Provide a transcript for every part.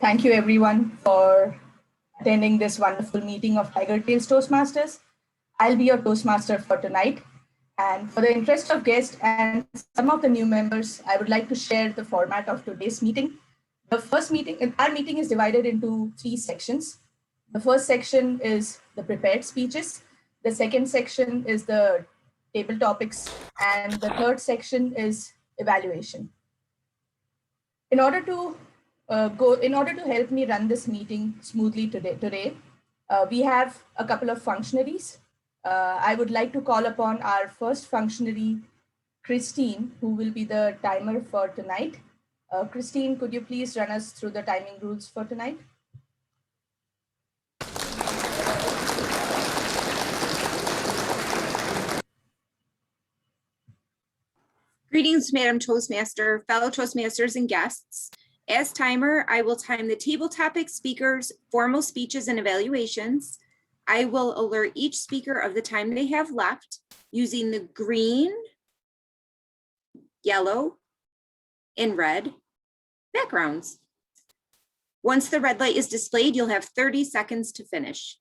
Thank you everyone for attending this wonderful meeting of Tigertales Toastmasters. I'll be your Toastmaster for tonight. And for the interest of guests and some of the new members, I would like to share the format of today's meeting. Our meeting is divided into 3 sections. The first section is the prepared speeches. The second section is the table topics. And the third section is evaluation. In order to help me run this meeting smoothly today, we have a couple of functionaries. I would like to call upon our first functionary, Christine, who will be the timer for tonight. Christine, could you please run us through the timing rules for tonight? Greetings, Madam Toastmaster, fellow Toastmasters and guests. As timer, I will time the table topics, speakers, formal speeches, and evaluations. I will alert each speaker of the time they have left using the green, yellow, and red backgrounds. Once the red light is displayed, you'll have 30 seconds to finish.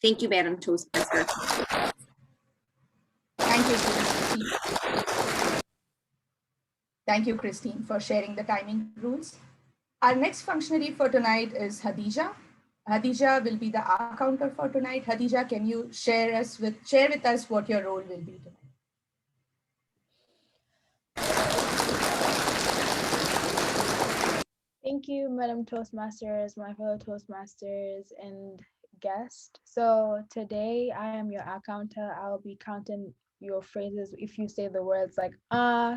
Thank you, Madam Toastmaster. Thank you, Christine. Thank you, Christine, for sharing the timing rules. Our next functionary for tonight is Hadija. Hadija will be the R counter for tonight. Hadija, can you share with us what your role will be tonight? Thank you, Madam Toastmasters, my fellow Toastmasters and guests. So today I am your counter. I'll be counting your phrases if you say the words like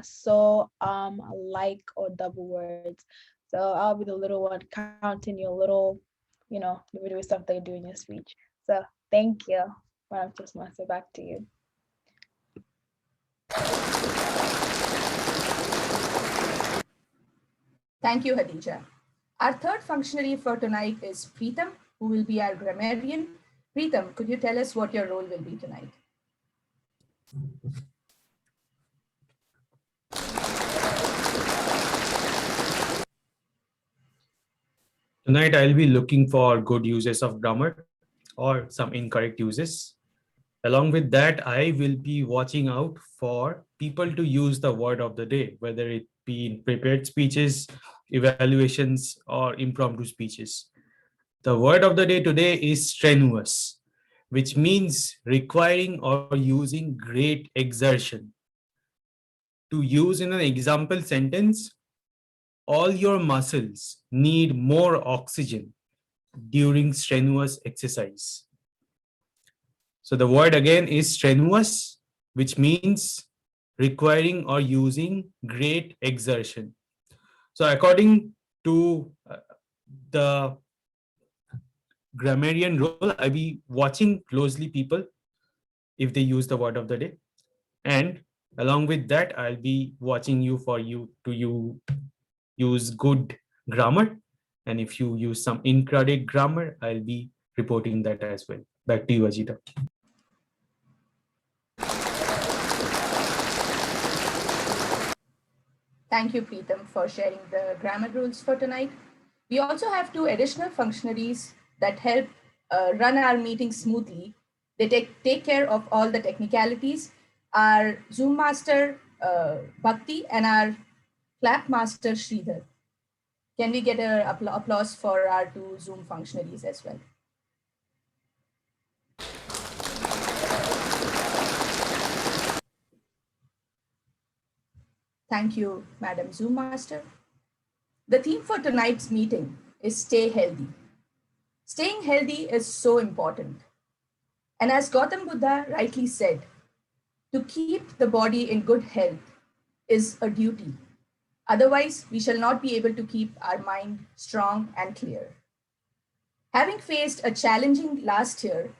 so, like, or double words. So I'll be the little one counting your little, the video stuff that you do in your speech. So thank you, Madam Toastmaster. Back to you. Thank you, Hadija. Our third functionary for tonight is Preetham, who will be our grammarian. Preetham, could you tell us what your role will be tonight? Tonight, I'll be looking for good uses of grammar or some incorrect uses. Along with that, I will be watching out for people to use the word of the day, whether it be in prepared speeches, evaluations, or impromptu speeches. The word of the day today is strenuous, which means requiring or using great exertion. To use in an example sentence, all your muscles need more oxygen during strenuous exercise. So the word again is strenuous, which means requiring or using great exertion. So according to the grammarian role, I'll be watching closely people if they use the word of the day. And along with that, I'll be watching you to use good grammar. And if you use some incorrect grammar, I'll be reporting that as well. Back to you, Ajita. Thank you, Preetham, for sharing the grammar rules for tonight. We also have 2 additional functionaries that help run our meeting smoothly. They take care of all the technicalities. Our Zoom master, Bhakti, and our clap master, Sridhar. Can we get an applause for our 2 Zoom functionaries as well? Thank you, Madam Zoom Master. The theme for tonight's meeting is stay healthy. Staying healthy is so important. And as Gautam Buddha rightly said, to keep the body in good health is a duty. Otherwise, we shall not be able to keep our mind strong and clear. Having faced a challenging last year,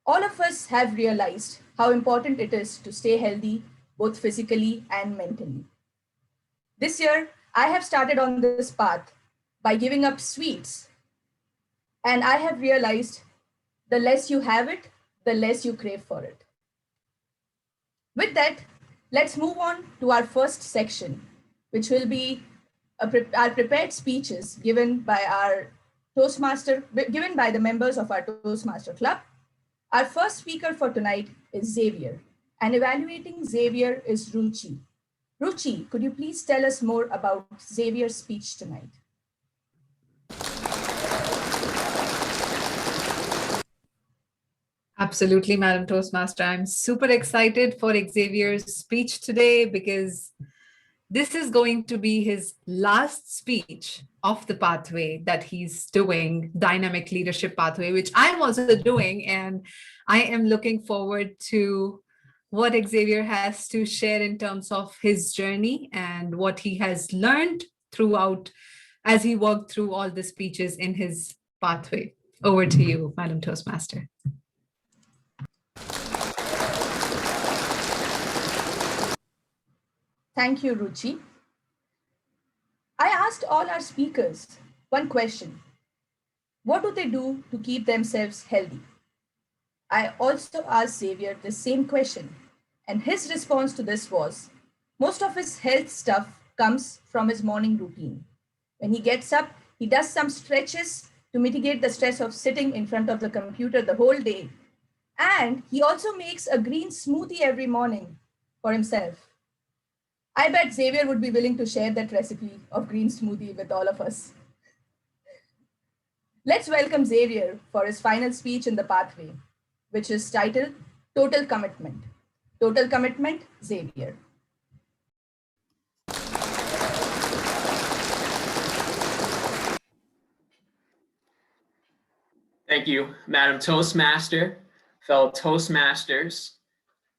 all of us have realized how important it is to stay healthy, both physically and mentally. This year, I have started on this path by giving up sweets. And I have realized the less you have it, the less you crave for it. With that, let's move on to our first section, which will be our prepared speeches given by the members of our Toastmaster Club. Our first speaker for tonight is Xavier, and evaluating Xavier is Ruchi. Ruchi, could you please tell us more about Xavier's speech tonight? Absolutely, Madam Toastmaster. I'm super excited for Xavier's speech today because this is going to be his last speech of the pathway that he's doing, Dynamic Leadership Pathway, which I'm also doing. And I am looking forward to what Xavier has to share in terms of his journey and what he has learned throughout as he worked through all the speeches in his pathway. Over to you, Madam Toastmaster. Thank you, Ruchi. I asked all our speakers one question. What do they do to keep themselves healthy? I also asked Xavier the same question, and his response to this was, most of his health stuff comes from his morning routine. When he gets up, he does some stretches to mitigate the stress of sitting in front of the computer the whole day. And he also makes a green smoothie every morning for himself. I bet Xavier would be willing to share that recipe of green smoothie with all of us. Let's welcome Xavier for his final speech in the pathway, which is titled Total Commitment. Total Commitment, Xavier. Thank you, Madam Toastmaster, fellow Toastmasters,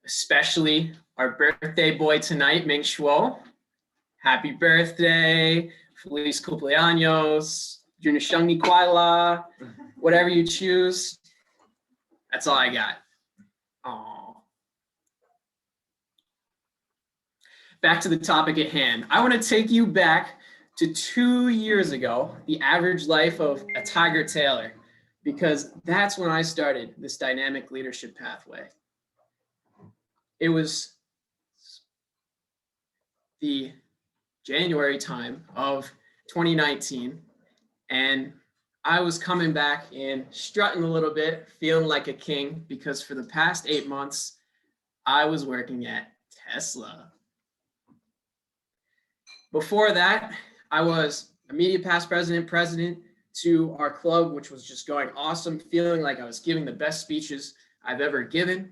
especially our birthday boy tonight, Ming Shuo. Happy birthday, Feliz cumpleaños, Junior Shangni Kuala, whatever you choose. That's all I got. Aww. Back to the topic at hand. I want to take you back to 2 years ago, the average life of a Tigertaler, because that's when I started this dynamic leadership pathway. It was the January time of 2019, and I was coming back and strutting a little bit, feeling like a king, because for the past 8 months, I was working at Tesla. Before that, I was a media past president to our club, which was just going awesome, feeling like I was giving the best speeches I've ever given.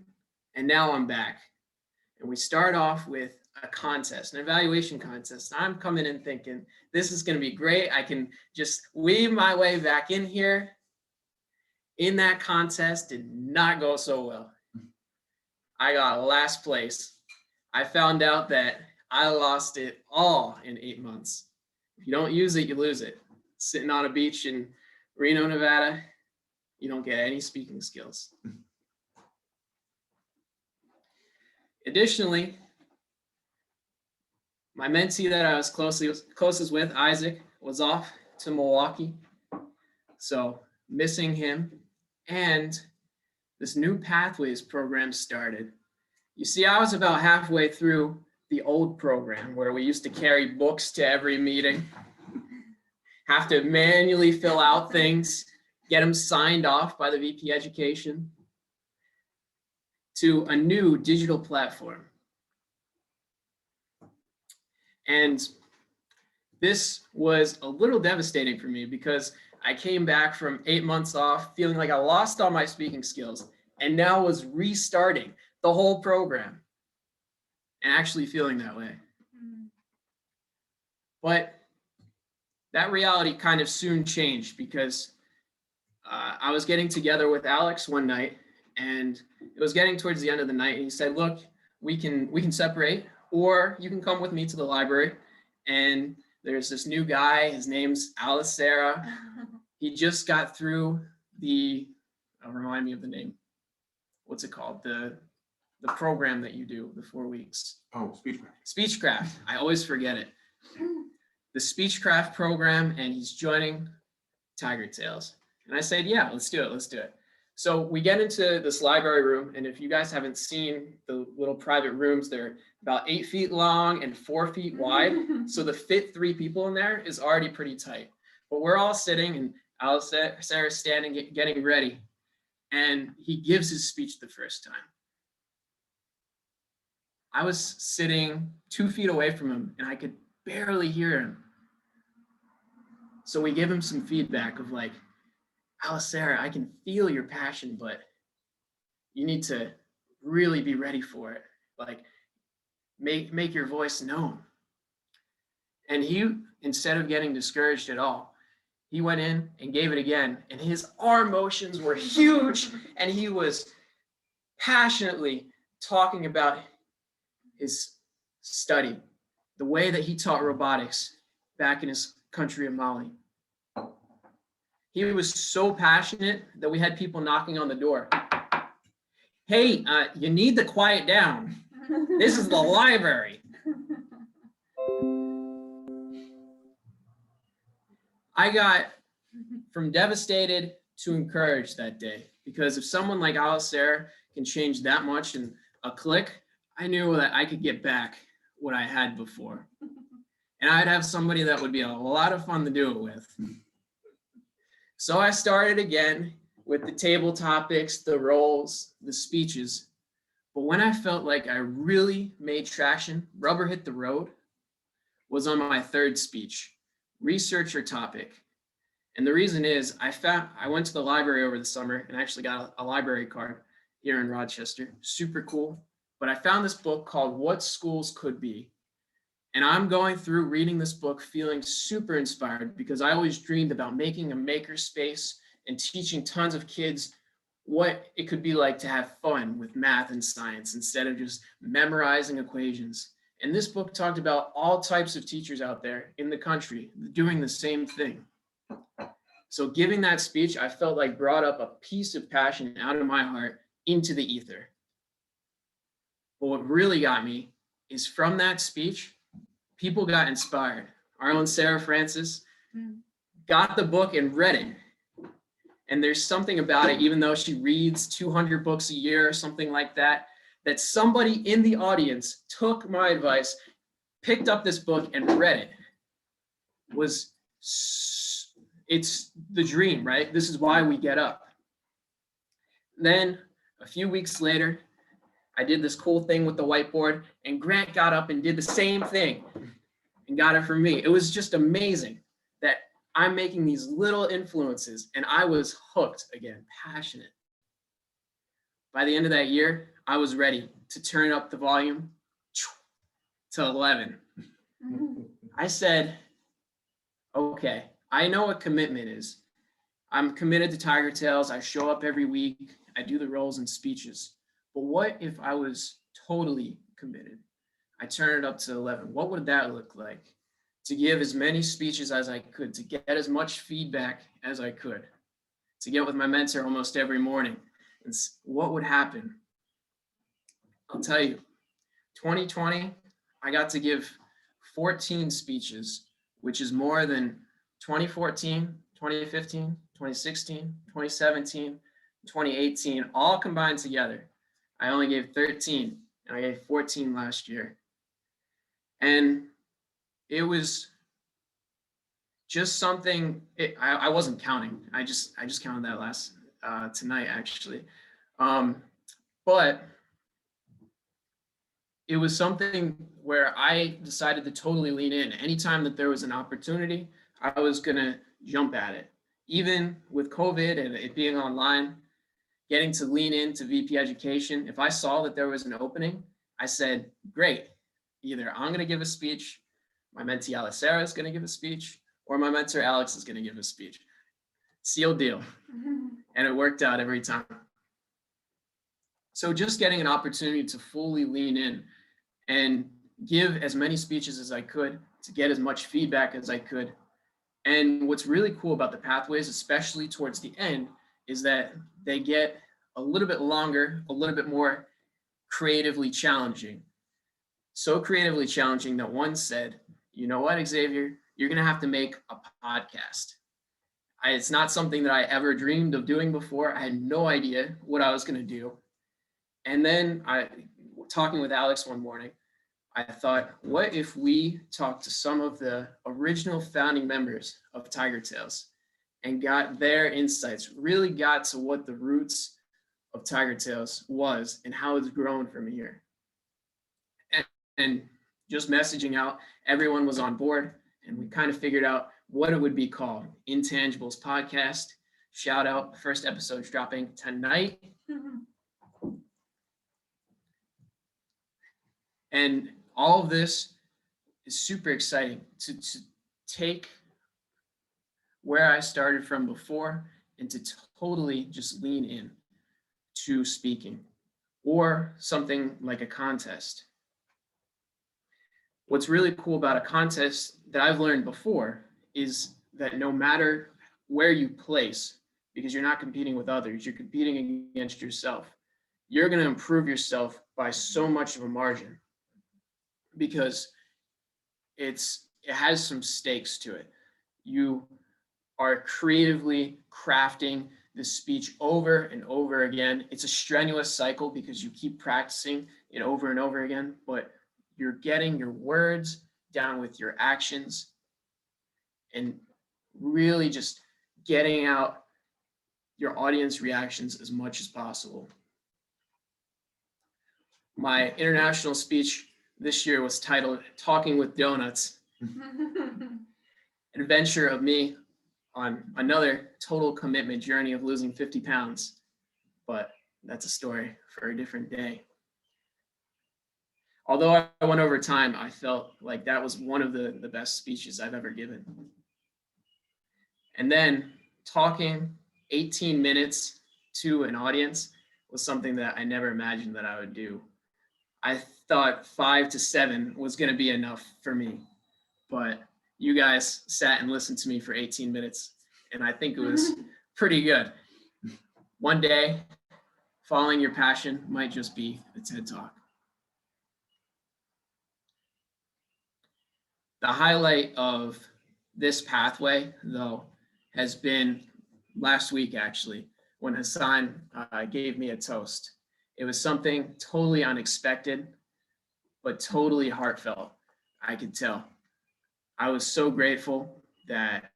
And now I'm back. And we start off with a contest, an evaluation contest. I'm coming in thinking, this is going to be great. I can just weave my way back in here. In that contest, did not go so well. I got last place. I found out that I lost it all in 8 months. If you don't use it, you lose it. Sitting on a beach in Reno, Nevada, you don't get any speaking skills. Additionally, my mentee that I was closest with, Isaac, was off to Milwaukee. So missing him, and this new Pathways program started. You see, I was about halfway through the old program where we used to carry books to every meeting, have to manually fill out things, get them signed off by the VP Education, to a new digital platform. And this was a little devastating for me because I came back from 8 months off feeling like I lost all my speaking skills and now was restarting the whole program and actually feeling that way. But that reality kind of soon changed because I was getting together with Alex one night, and it was getting towards the end of the night, and he said, look, we can separate, or you can come with me to the library. And there's this new guy, his name's Alicera. He just got through remind me of the name. What's it called? The program that you do, the 4 weeks. Oh, Speechcraft. Speechcraft. I always forget it. The Speechcraft program, and he's joining Tigertales. And I said, yeah, let's do it. So we get into this library room, and if you guys haven't seen the little private rooms, they're about 8 feet long and 4 feet wide. So to fit 3 people in there is already pretty tight. But we're all sitting, and Sarah's standing, getting ready, and he gives his speech the first time. I was sitting 2 feet away from him, and I could barely hear him. So we give him some feedback of like, Sarah, I can feel your passion, but you need to really be ready for it. Like, make your voice known. And he, instead of getting discouraged at all, he went in and gave it again. And his arm motions were huge. And he was passionately talking about his study, the way that he taught robotics back in his country of Mali. He was so passionate that we had people knocking on the door. Hey, you need to quiet down. This is the library. I got from devastated to encouraged that day, because if someone like Sarah can change that much in a click, I knew that I could get back what I had before. And I'd have somebody that would be a lot of fun to do it with. So I started again with the table topics, the roles, the speeches. But when I felt like I really made traction, rubber hit the road, was on my third speech, research your topic. And the reason is I went to the library over the summer and actually got a library card here in Rochester, super cool. But I found this book called What Schools Could Be. And I'm going through reading this book feeling super inspired, because I always dreamed about making a maker space and teaching tons of kids what it could be like to have fun with math and science instead of just memorizing equations. And this book talked about all types of teachers out there in the country doing the same thing. So giving that speech, I felt like brought up a piece of passion out of my heart into the ether. But what really got me is from that speech, people got inspired. Our own Sarah Francis got the book and read it. And there's something about it, even though she reads 200 books a year or something like that, that somebody in the audience took my advice, picked up this book and read it. It's the dream, right? This is why we get up. Then a few weeks later, I did this cool thing with the whiteboard, and Grant got up and did the same thing and got it from me. It was just amazing that I'm making these little influences, and I was hooked again, passionate. By the end of that year, I was ready to turn up the volume to 11. I said, okay, I know what commitment is. I'm committed to Tigertales. I show up every week. I do the roles and speeches. But what if I was totally committed? I turn it up to 11. What would that look like? To give as many speeches as I could, to get as much feedback as I could, to get with my mentor almost every morning. And what would happen? I'll tell you, 2020, I got to give 14 speeches, which is more than 2014, 2015, 2016, 2017, 2018, all combined together. I only gave 13, and I gave 14 last year. And it was just something, I wasn't counting. I just counted that last tonight, actually. But it was something where I decided to totally lean in. Anytime that there was an opportunity, I was gonna jump at it. Even with COVID and it being online, getting to lean into VP education, if I saw that there was an opening, I said, great, either I'm gonna give a speech, my mentee Sarah is gonna give a speech, or my mentor Alex is gonna give a speech. Sealed deal. And it worked out every time. So just getting an opportunity to fully lean in and give as many speeches as I could, to get as much feedback as I could. And what's really cool about the pathways, especially towards the end, is that they get a little bit longer, a little bit more creatively challenging. So creatively challenging that one said, you know what, Xavier, you're gonna have to make a podcast. It's not something that I ever dreamed of doing before. I had no idea what I was going to do. And then talking with Alex one morning, I thought, what if we talked to some of the original founding members of Tigertales and got their insights, really got to what the roots of Tigertales was and how it's grown from here. And just messaging out, everyone was on board, and we kind of figured out what it would be called. Intangibles Podcast. Shout out, first episode's dropping tonight. And all of this is super exciting to take where I started from before and to totally just lean in to speaking or something like a contest. What's really cool about a contest that I've learned before is that no matter where you place, because you're not competing with others, you're competing against yourself, you're going to improve yourself by so much of a margin because it has some stakes to it. You are creatively crafting the speech over and over again. It's a strenuous cycle because you keep practicing it over and over again, but you're getting your words down with your actions and really just getting out your audience reactions as much as possible. My international speech this year was titled Talking with Donuts, an adventure of me on another total commitment journey of losing 50 pounds, but that's a story for a different day. Although I went over time, I felt like that was one of the best speeches I've ever given. And then talking 18 minutes to an audience was something that I never imagined that I would do. I thought 5 to 7 was going to be enough for me, but you guys sat and listened to me for 18 minutes, and I think it was pretty good. One day, following your passion might just be a TED Talk. The highlight of this pathway, though, has been last week, actually, when Hassan gave me a toast. It was something totally unexpected, but totally heartfelt, I could tell. I was so grateful that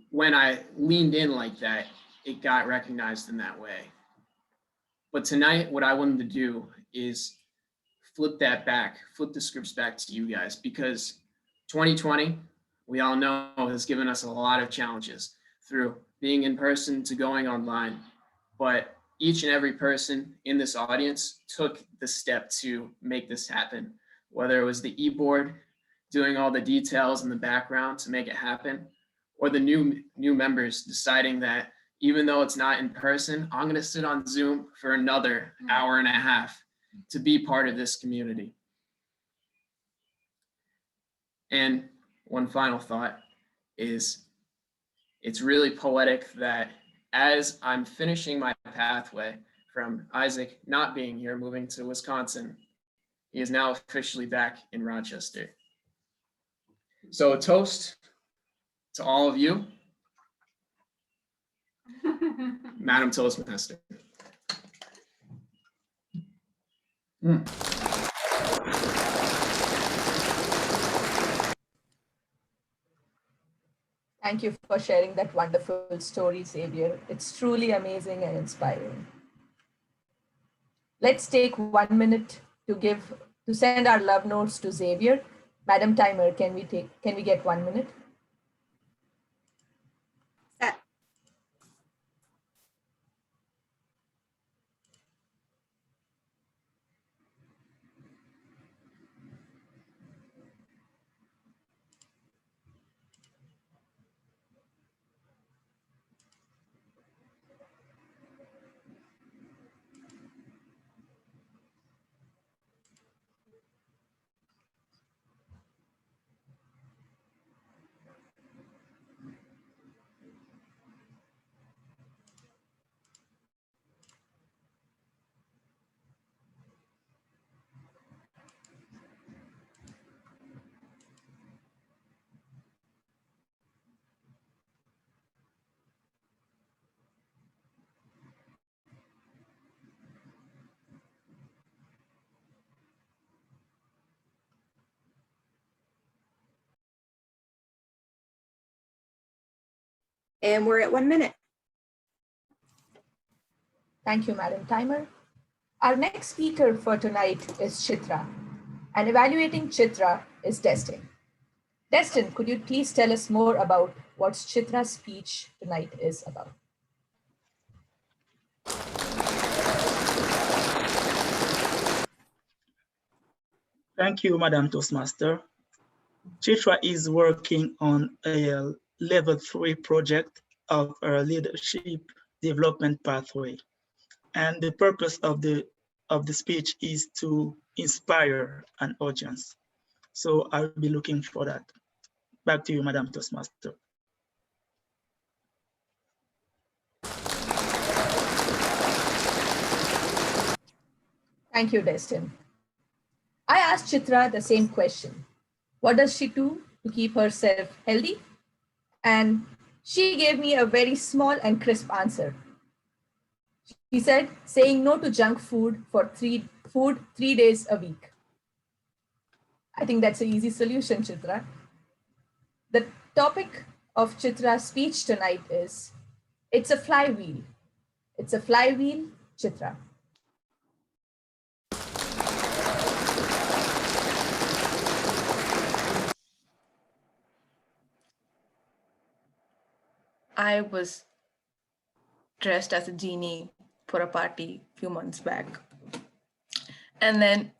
when I leaned in like that, it got recognized in that way. But tonight, what I wanted to do is flip the scripts back to you guys, because 2020, we all know, has given us a lot of challenges through being in person to going online. But each and every person in this audience took the step to make this happen, whether it was the e-board doing all the details in the background to make it happen, or the new members deciding that even though it's not in person, I'm going to sit on Zoom for another hour and a half to be part of this community. And one final thought is, it's really poetic that as I'm finishing my pathway from Isaac not being here, moving to Wisconsin, he is now officially back in Rochester. So a toast to all of you, Madam Toastmaster. Thank you for sharing that wonderful story, Xavier. It's truly amazing and inspiring. Let's take 1 minute to send our love notes to Xavier. Madam Timer, can we get 1 minute? Set. And we're at 1 minute. Thank you, Madam Timer. Our next speaker for tonight is Chitra, and evaluating Chitra is Destin. Destin, could you please tell us more about what Chitra's speech tonight is about? Thank you, Madam Toastmaster. Chitra is working on a level 3 project of a leadership development pathway. And the purpose of the speech is to inspire an audience. So I'll be looking for that. Back to you, Madam Toastmaster. Thank you, Destin. I asked Chitra the same question. What does she do to keep herself healthy? And she gave me a very small and crisp answer. She said, saying no to junk food for 3 days a week. I think that's an easy solution, Chitra. The topic of Chitra's speech tonight is, it's a flywheel. It's a flywheel, Chitra. I was dressed as a genie for a party a few months back. And then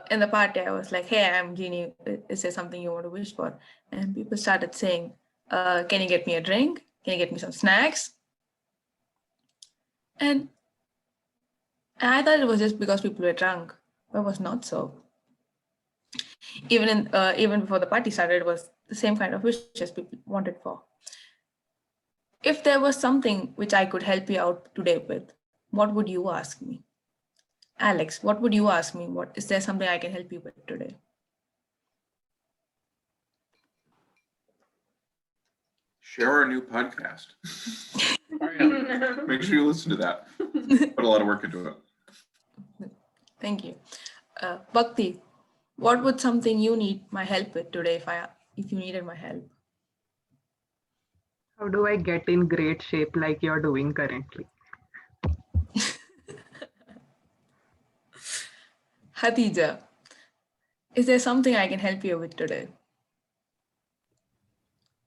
in the party, I was like, hey, I'm genie. Is there something you want to wish for? And people started saying, can you get me a drink? Can you get me some snacks? And I thought it was just because people were drunk, but it was not so. Even before the party started, it was the same kind of wishes people wanted for. If there was something which I could help you out today with, what would you ask me? Alex, what would you ask me? Is there something I can help you with today? Share our new podcast. Make sure you listen to that. Put a lot of work into it. Thank you. Bhakti, what would something you need my help with today if you needed my help? How do I get in great shape like you're doing currently? Hatija, is there something I can help you with today?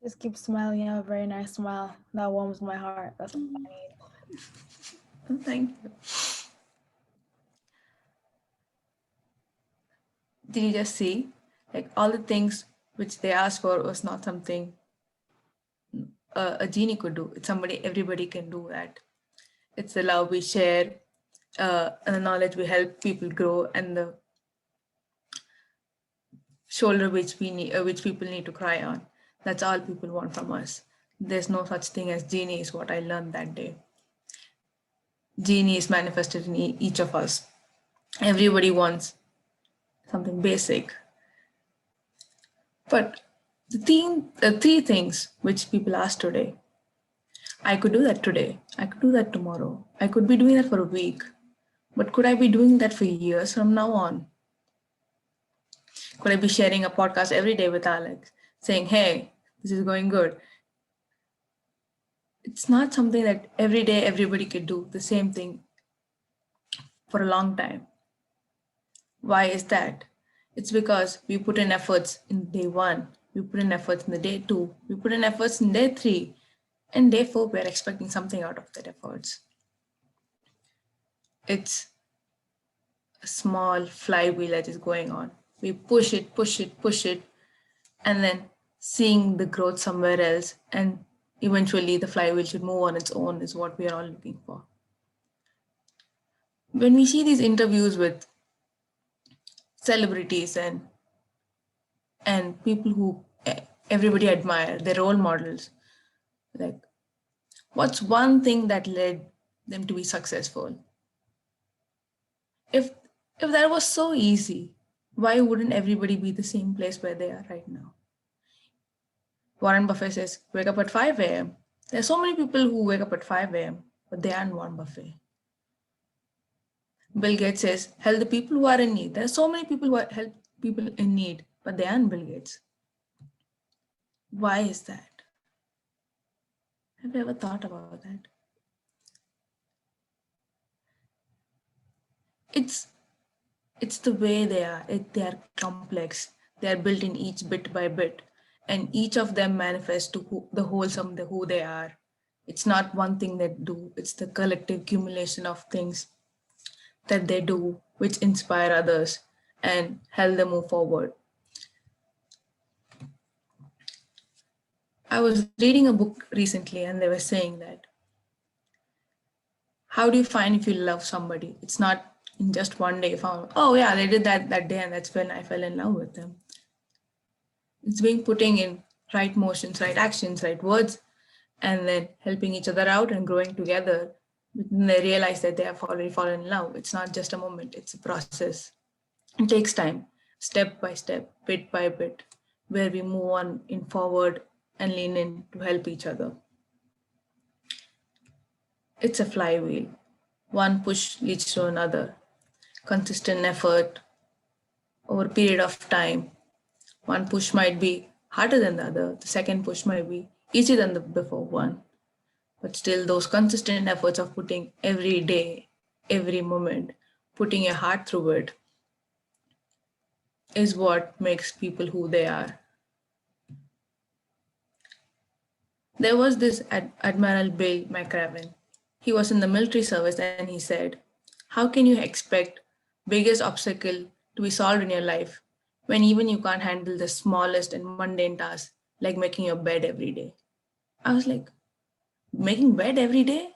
Just keep smiling. You have a very nice smile. That warms my heart. That's what I need. Thank you. Did you just see? Like all the things which they asked for was not something a genie could do. It's everybody can do that. It's the love we share, and the knowledge we help people grow, and the shoulder which people need to cry on. That's all people want from us. There's no such thing as genie, is what I learned that day. Genie is manifested in each of us. Everybody wants something basic. But the 3 things which people ask today, I could do that today. I could do that tomorrow. I could be doing that for a week. But could I be doing that for years from now on? Could I be sharing a podcast every day with Alex, saying, hey, this is going good? It's not something that every day everybody could do the same thing for a long time. Why is that? It's because we put in efforts in day 1, we put in efforts in the day 2, we put in efforts in day 3, and day 4, we're expecting something out of that efforts. It's a small flywheel that is going on. We push it, and then seeing the growth somewhere else, and eventually the flywheel should move on its own is what we are all looking for. When we see these interviews with celebrities and people who everybody admire, their role models, like, what's one thing that led them to be successful? If that was so easy, why wouldn't everybody be the same place where they are right now? Warren Buffett says, wake up at 5 a.m. There are so many people who wake up at 5 a.m., but they aren't Warren Buffett. Bill Gates says, help the people who are in need. There are so many people who help people in need, but they aren't Bill Gates. Why is that? Have you ever thought about that? It's the way they are. They are complex. They are built in each bit by bit, and each of them manifests to the wholesome, the who they are. It's not one thing they do. It's the collective accumulation of things that they do, which inspire others and help them move forward. I was reading a book recently, and they were saying that how do you find if you love somebody? It's not in just one day you found, oh yeah, they did that day, and that's when I fell in love with them. It's being putting in right motions, right actions, right words, and then helping each other out and growing together. Then they realize that they have already fallen in love. It's not just a moment, it's a process. It takes time, step by step, bit by bit, where we move on in forward and lean in to help each other. It's a flywheel. One push leads to another. Consistent effort over a period of time. One push might be harder than the other. The second push might be easier than the before one. But still, those consistent efforts of putting every day, every moment, putting your heart through it is what makes people who they are. There was this Admiral Bill McRaven. He was in the military service and he said, how can you expect biggest obstacle to be solved in your life when even you can't handle the smallest and mundane tasks like making your bed every day? I was like, making bed every day?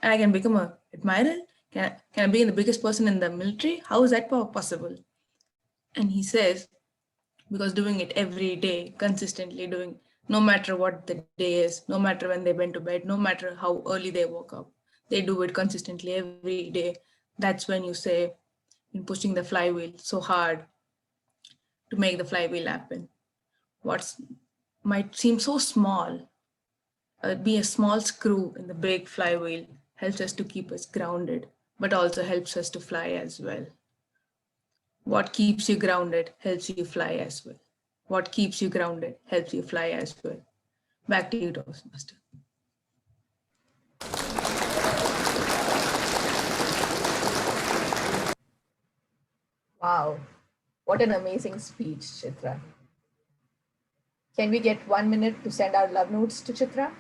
And I can become an admiral? Can I be the biggest person in the military? How is that possible? And he says, because doing it every day, consistently doing, no matter what the day is, no matter when they went to bed, no matter how early they woke up, they do it consistently every day. That's when you say, in pushing the flywheel so hard to make the flywheel happen. What might seem so small, be a small screw in the big flywheel, helps us to keep us grounded, but also helps us to fly as well. What keeps you grounded helps you fly as well. What keeps you grounded helps you fly as well. Back to you, Toastmaster. Wow, what an amazing speech, Chitra. Can we get 1 minute to send our love notes to Chitra?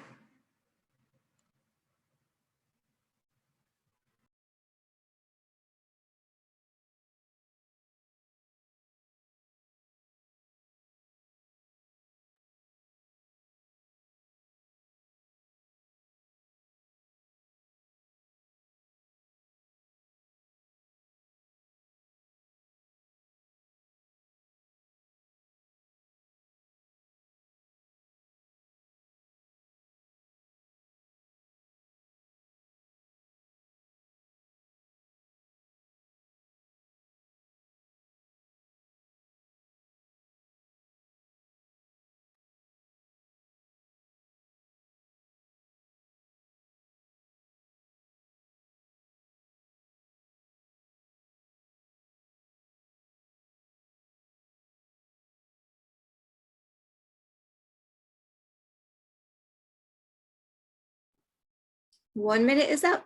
One minute is up.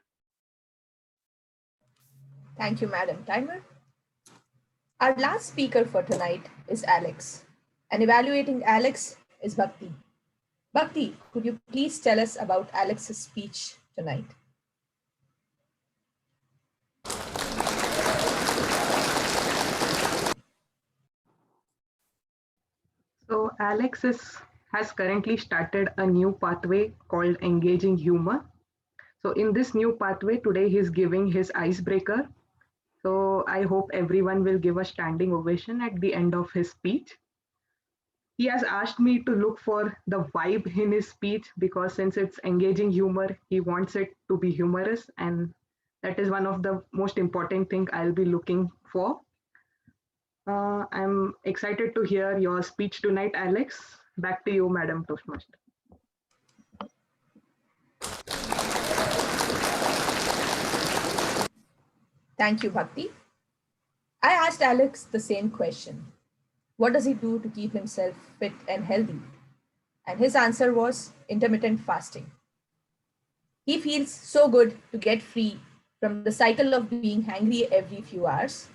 Thank you, Madam Timer. Our last speaker for tonight is Alex. And evaluating Alex is Bhakti. Bhakti, could you please tell us about Alex's speech tonight? So has currently started a new pathway called engaging humor. So in this new pathway, today he's giving his icebreaker. So I hope everyone will give a standing ovation at the end of his speech. He has asked me to look for the vibe in his speech because since it's engaging humor, he wants it to be humorous, and that is one of the most important thing I'll be looking for. I'm excited to hear your speech tonight, Alex. Back to you, Madam Toastmaster. Thank you, Bhakti. I asked Alex the same question. What does he do to keep himself fit and healthy? And his answer was intermittent fasting. He feels so good to get free from the cycle of being hungry every few hours.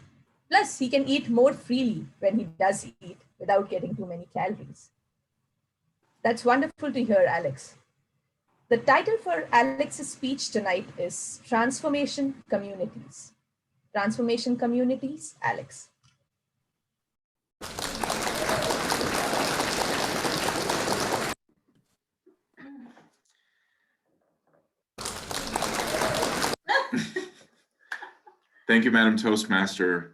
Plus, he can eat more freely when he does eat without getting too many calories. That's wonderful to hear, Alex. The title for Alex's speech tonight is Transformation Communities. Transformation Communities, Alex. Thank you, Madam Toastmaster,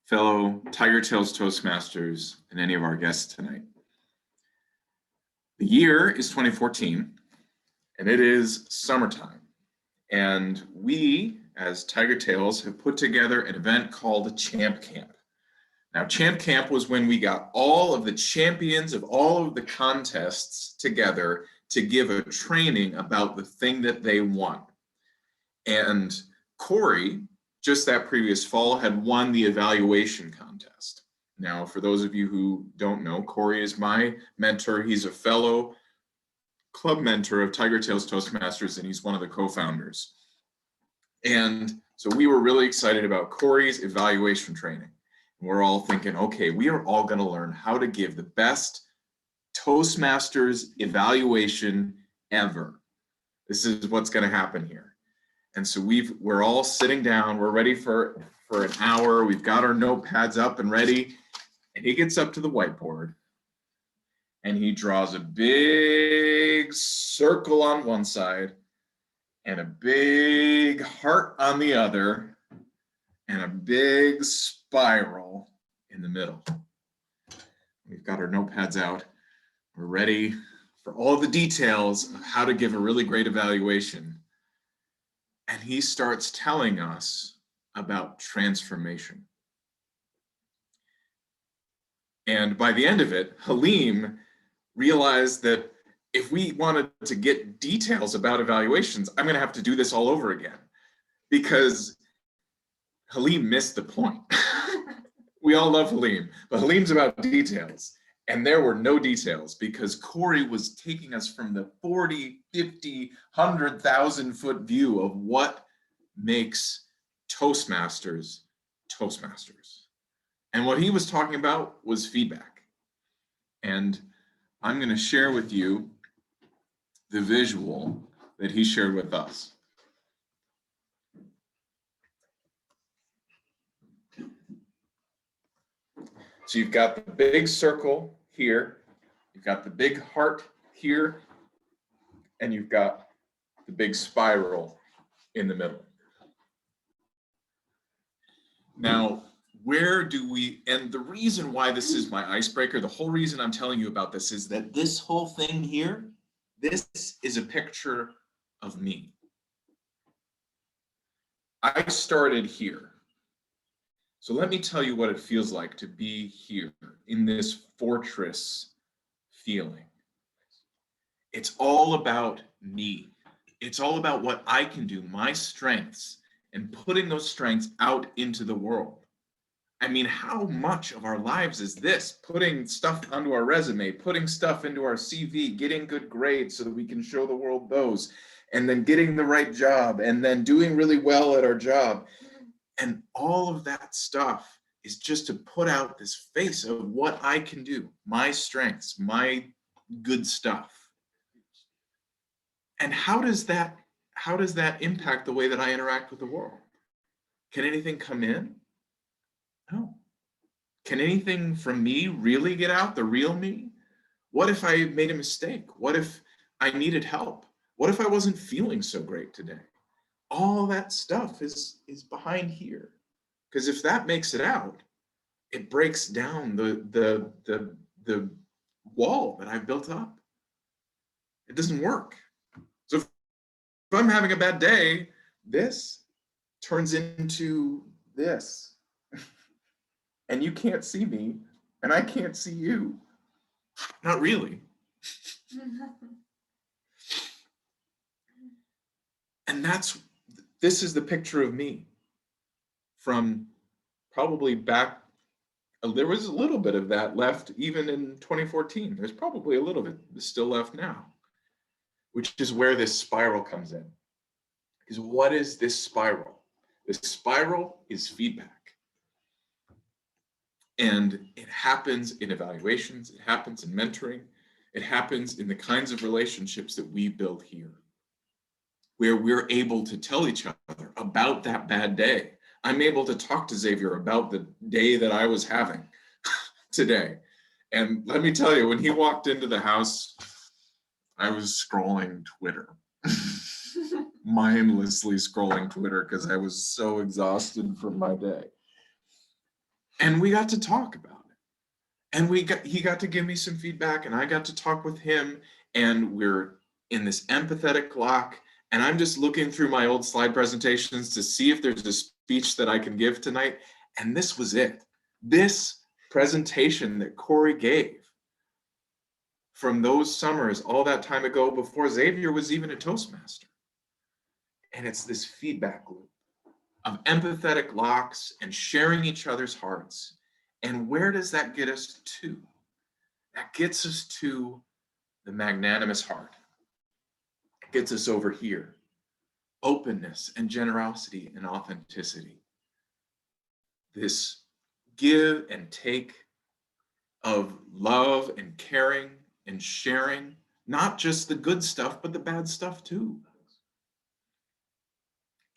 fellow Tigertales Toastmasters, and any of our guests tonight. The year is 2014, and it is summertime. And we, as Tigertales, have put together an event called Champ Camp. Now, Champ Camp was when we got all of the champions of all of the contests together to give a training about the thing that they won. And Corey, just that previous fall, had won the evaluation contest. Now, for those of you who don't know, Corey is my mentor. He's a fellow club mentor of Tigertales Toastmasters, and he's one of the co-founders. And so we were really excited about Corey's evaluation training. We're all thinking, okay, we are all going to learn how to give the best Toastmasters evaluation ever. This is what's going to happen here. And so we're all sitting down, we're ready for an hour, we've got our notepads up and ready, and he gets up to the whiteboard and he draws a big circle on one side and a big heart on the other and a big spiral in the middle. We've got our notepads out, we're ready for all the details of how to give a really great evaluation. And he starts telling us about transformation. And by the end of it, Halim realized that if we wanted to get details about evaluations, I'm going to have to do this all over again because Halim missed the point. We all love Halim, but Halim's about details. And there were no details because Corey was taking us from the 40, 50, 100,000 foot view of what makes Toastmasters Toastmasters. And what he was talking about was feedback. And I'm going to share with you the visual that he shared with us. So you've got the big circle here, you've got the big heart here, and you've got the big spiral in the middle. Now, where do we, and the reason why this is my icebreaker, the whole reason I'm telling you about this is that this whole thing here, this is a picture of me. I started here. So let me tell you what it feels like to be here in this fortress feeling. It's all about me. It's all about what I can do, my strengths, and putting those strengths out into the world. I mean, how much of our lives is this? Putting stuff onto our resume, putting stuff into our CV, getting good grades so that we can show the world those, and then getting the right job, and then doing really well at our job. And all of that stuff is just to put out this face of what I can do, my strengths, my good stuff. And how does that impact the way that I interact with the world? Can anything come in? No. Can anything from me really get out, the real me? What if I made a mistake? What if I needed help? What if I wasn't feeling so great today? All that stuff is behind here. Because if that makes it out, it breaks down the wall that I've built up. It doesn't work. So if I'm having a bad day, this turns into this. And you can't see me, and I can't see you. Not really. And this is the picture of me from probably back, there was a little bit of that left even in 2014. There's probably a little bit still left now, which is where this spiral comes in. Because what is this spiral? This spiral is feedback. And it happens in evaluations, it happens in mentoring, it happens in the kinds of relationships that we build here, where we're able to tell each other about that bad day. I'm able to talk to Xavier about the day that I was having today. And let me tell you, when he walked into the house, I was scrolling Twitter, mindlessly scrolling Twitter because I was so exhausted from my day. And we got to talk about it. And he got to give me some feedback, and I got to talk with him, and we're in this empathetic lock. And I'm just looking through my old slide presentations to see if there's a speech that I can give tonight. And this was it. This presentation that Corey gave from those summers all that time ago before Xavier was even a Toastmaster. And it's this feedback loop of empathetic locks and sharing each other's hearts. And where does that get us to? That gets us to the magnanimous heart. It gets us over here. Openness and generosity and authenticity. This give and take of love and caring and sharing, not just the good stuff, but the bad stuff too.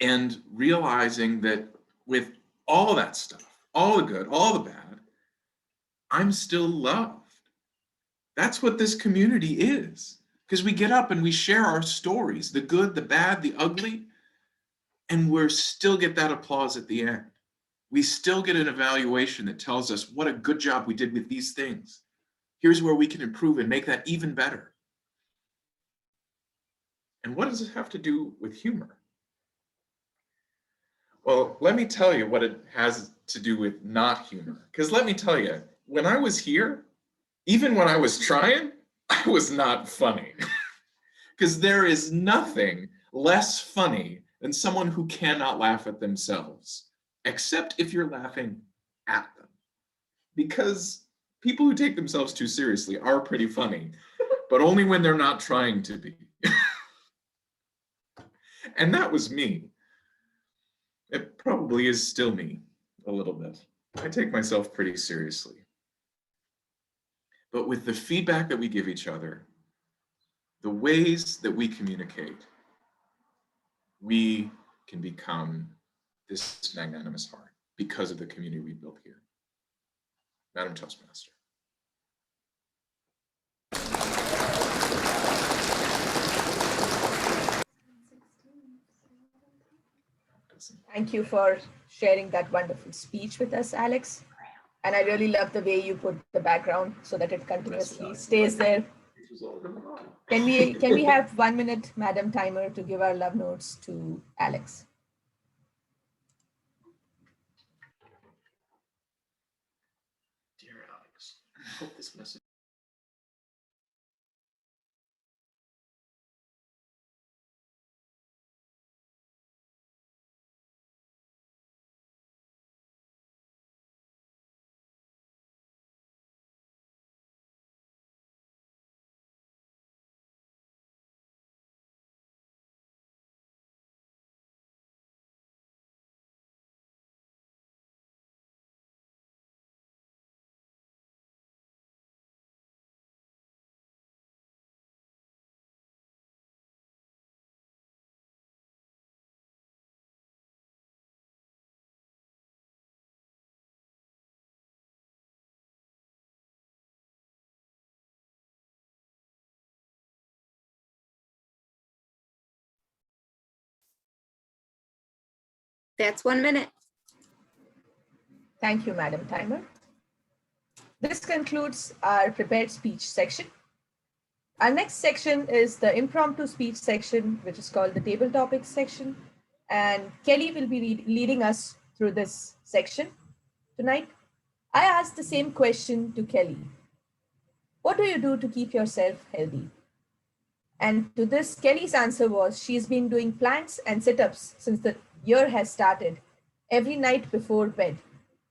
And realizing that with all that stuff, all the good, all the bad, I'm still loved. That's what this community is. Because we get up and we share our stories, the good, the bad, the ugly, and we still get that applause at the end. We still get an evaluation that tells us what a good job we did with these things. Here's where we can improve and make that even better. And what does this have to do with humor? Well, let me tell you what it has to do with not humor. Because let me tell you, when I was here, even when I was trying, I was not funny. Because there is nothing less funny than someone who cannot laugh at themselves, except if you're laughing at them. Because people who take themselves too seriously are pretty funny, but only when they're not trying to be. And that was me. It probably is still me, a little bit. I take myself pretty seriously. But with the feedback that we give each other, the ways that we communicate, we can become this magnanimous heart because of the community we built here. Madam Toastmaster. Thank you for sharing that wonderful speech with us, Alex. And I really love the way you put the background so that it continuously stays there. Can we have 1 minute, Madam Timer, to give our love notes to Alex? Dear Alex, I hope this message. That's 1 minute. Thank you, Madam Timer. This concludes our prepared speech section. Our next section is the impromptu speech section, which is called the table topics section. And Kelly will be leading us through this section tonight. I asked the same question to Kelly. What do you do to keep yourself healthy? And to this, Kelly's answer was she's been doing planks and sit-ups since the year has started, every night before bed.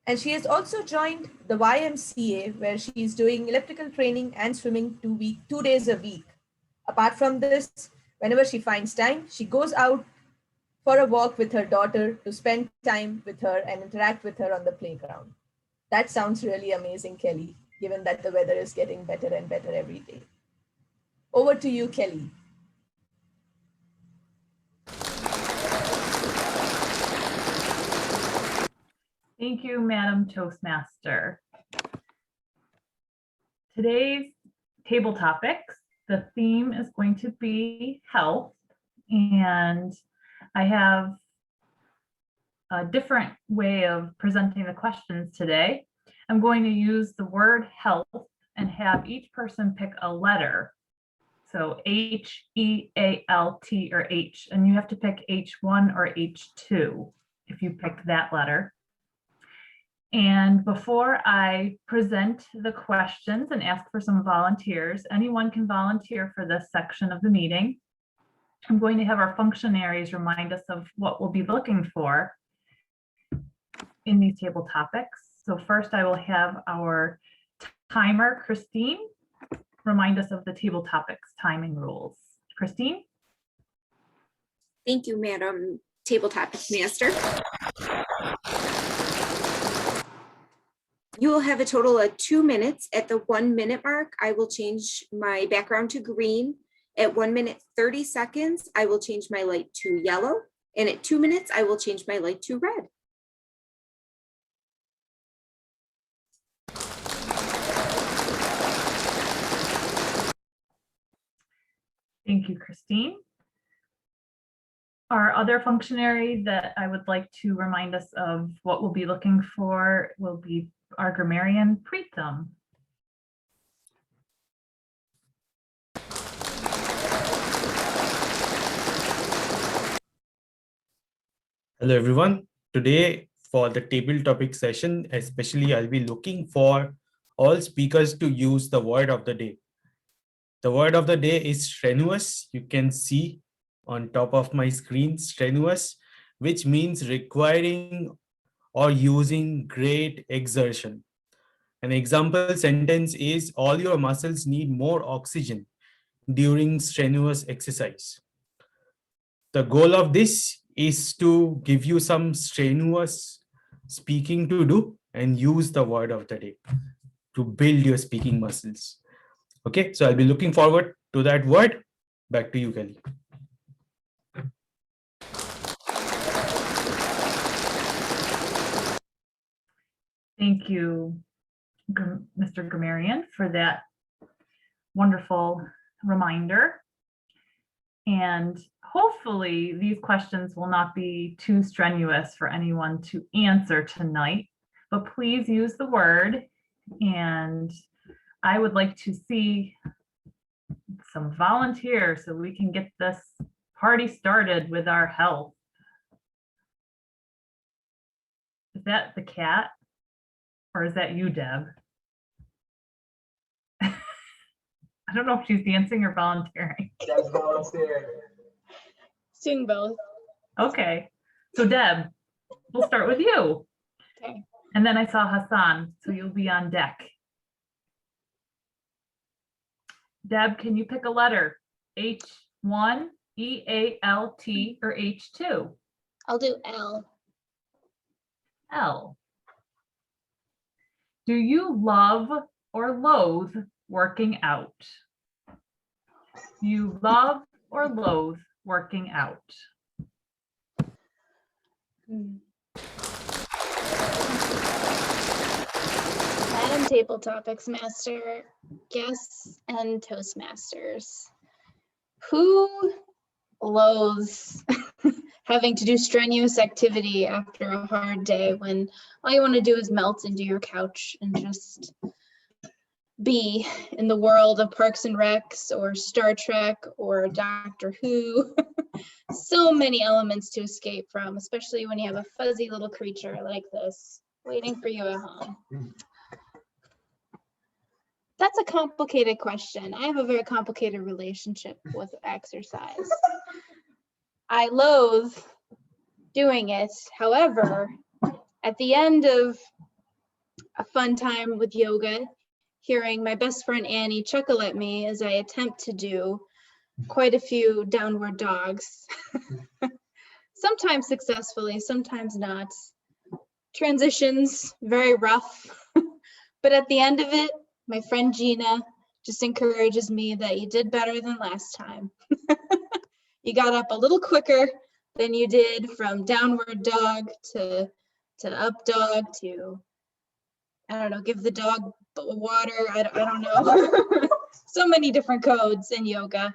And she has also joined the YMCA, where she is doing elliptical training and swimming 2 days a week. Apart from this, whenever she finds time, she goes out for a walk with her daughter, to spend time with her and interact with her on the playground. That sounds really amazing, Kelly, given that the weather is getting better and better every day. Over to you, Kelly. Thank you, Madam Toastmaster. Today's table topics, the theme is going to be health, and I have a different way of presenting the questions today. I'm going to use the word health and have each person pick a letter. So H, E, A, L, T, or H, and you have to pick H1 or H2 if you pick that letter. And before I present the questions and ask for some volunteers, anyone can volunteer for this section of the meeting. I'm going to have our functionaries remind us of what we'll be looking for in these table topics. So first I will have our timer, Christine, remind us of the table topics timing rules. Christine? Thank you, Madam Table Topics Master. You will have a total of 2 minutes. At the 1 minute mark, I will change my background to green. At 1 minute, 30 seconds, I will change my light to yellow. And at 2 minutes, I will change my light to red. Thank you, Christine. Our other functionary that I would like to remind us of what we'll be looking for will be our grammarian, Preetam. Hello, everyone. Today, for the table topic session, especially, I'll be looking for all speakers to use the word of the day. The word of the day is strenuous. You can see on top of my screen, strenuous, which means requiring or using great exertion. An example sentence is all your muscles need more oxygen during strenuous exercise. The goal of this is to give you some strenuous speaking to do and use the word of the day to build your speaking muscles. Okay, so I'll be looking forward to that word. Back to you, Kelly. Thank you, Mr. Grammarian, for that wonderful reminder. And hopefully these questions will not be too strenuous for anyone to answer tonight, but please use the word. And I would like to see some volunteers so we can get this party started with our health. Is that the cat? Or is that you, Deb? I don't know if she's dancing or volunteering. That's volunteering. Soon both. Okay, so Deb, we'll start with you. Okay. And then I saw Hassan, so you'll be on deck. Deb, can you pick a letter? H1, E, A, L, T, or H2? I'll do L. L. Do you love or loathe working out? Do you love or loathe working out? Madam Table Topics Master, guests, and Toastmasters. Who loathes having to do strenuous activity after a hard day when all you want to do is melt into your couch and just be in the world of Parks and Recs or Star Trek or Doctor Who? So many elements to escape from, especially when you have a fuzzy little creature like this waiting for you at home. That's a complicated question. I have a very complicated relationship with exercise. I loathe doing it. However, at the end of a fun time with yoga, hearing my best friend Annie chuckle at me as I attempt to do quite a few downward dogs sometimes successfully, sometimes not. Transitions, very rough. But at the end of it, my friend Gina just encourages me that you did better than last time. You got up a little quicker than you did from downward dog to up dog to, I don't know, give the dog water. I don't know. So many different codes in yoga.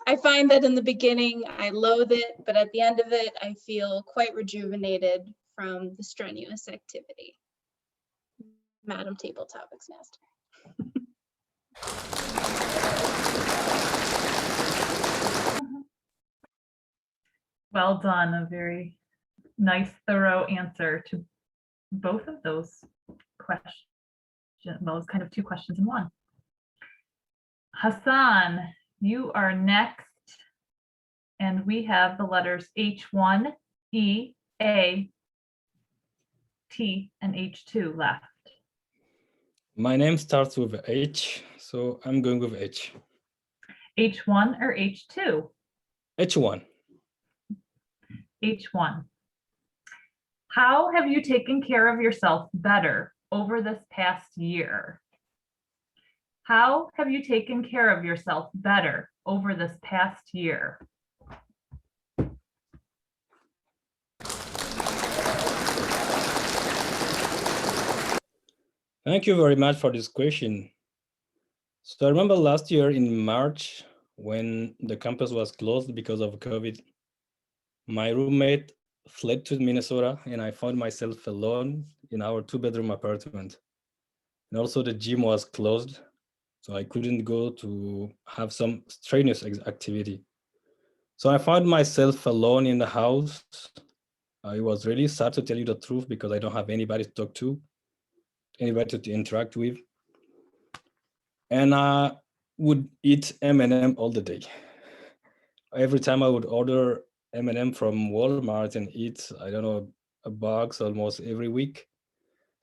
I find that in the beginning, I loathe it, but at the end of it, I feel quite rejuvenated from the strenuous activity. Madam Table Topics Master. Well done. A very nice, thorough answer to both of those questions. Well, it's kind of two questions in one. Hassan, you are next. And we have the letters H1, E, A, T, and H2 left. My name starts with H, so I'm going with H. H1 or H2? H1. H1. How have you taken care of yourself better over this past year? How have you taken care of yourself better over this past year? Thank you very much for this question. So I remember last year in March, when the campus was closed because of COVID, my roommate fled to Minnesota and I found myself alone in our 2-bedroom apartment. And also the gym was closed, so I couldn't go to have some strenuous activity. So I found myself alone in the house. It was really sad, to tell you the truth, because I don't have anybody to talk to, anybody to interact with. And I would eat M&M all the day. Every time I would order M&M from Walmart and eat, I don't know, a box almost every week.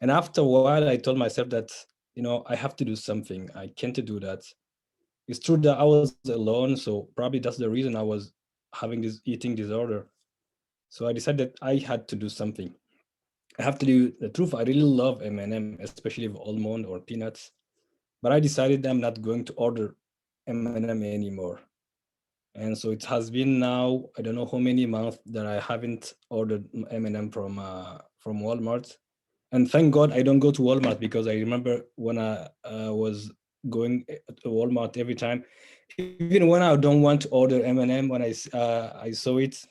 And after a while, I told myself that, I have to do something. I can't do that. It's true that I was alone, so probably that's the reason I was having this eating disorder. So I decided that I had to do something. I have to do the truth. I really love M&M, especially with almond or peanuts. But I decided I'm not going to order M&M anymore. And so it has been now, I don't know how many months that I haven't ordered M&M from Walmart. And thank God I don't go to Walmart, because I remember when I was going to Walmart every time, even when I don't want to order M&M, when I saw it,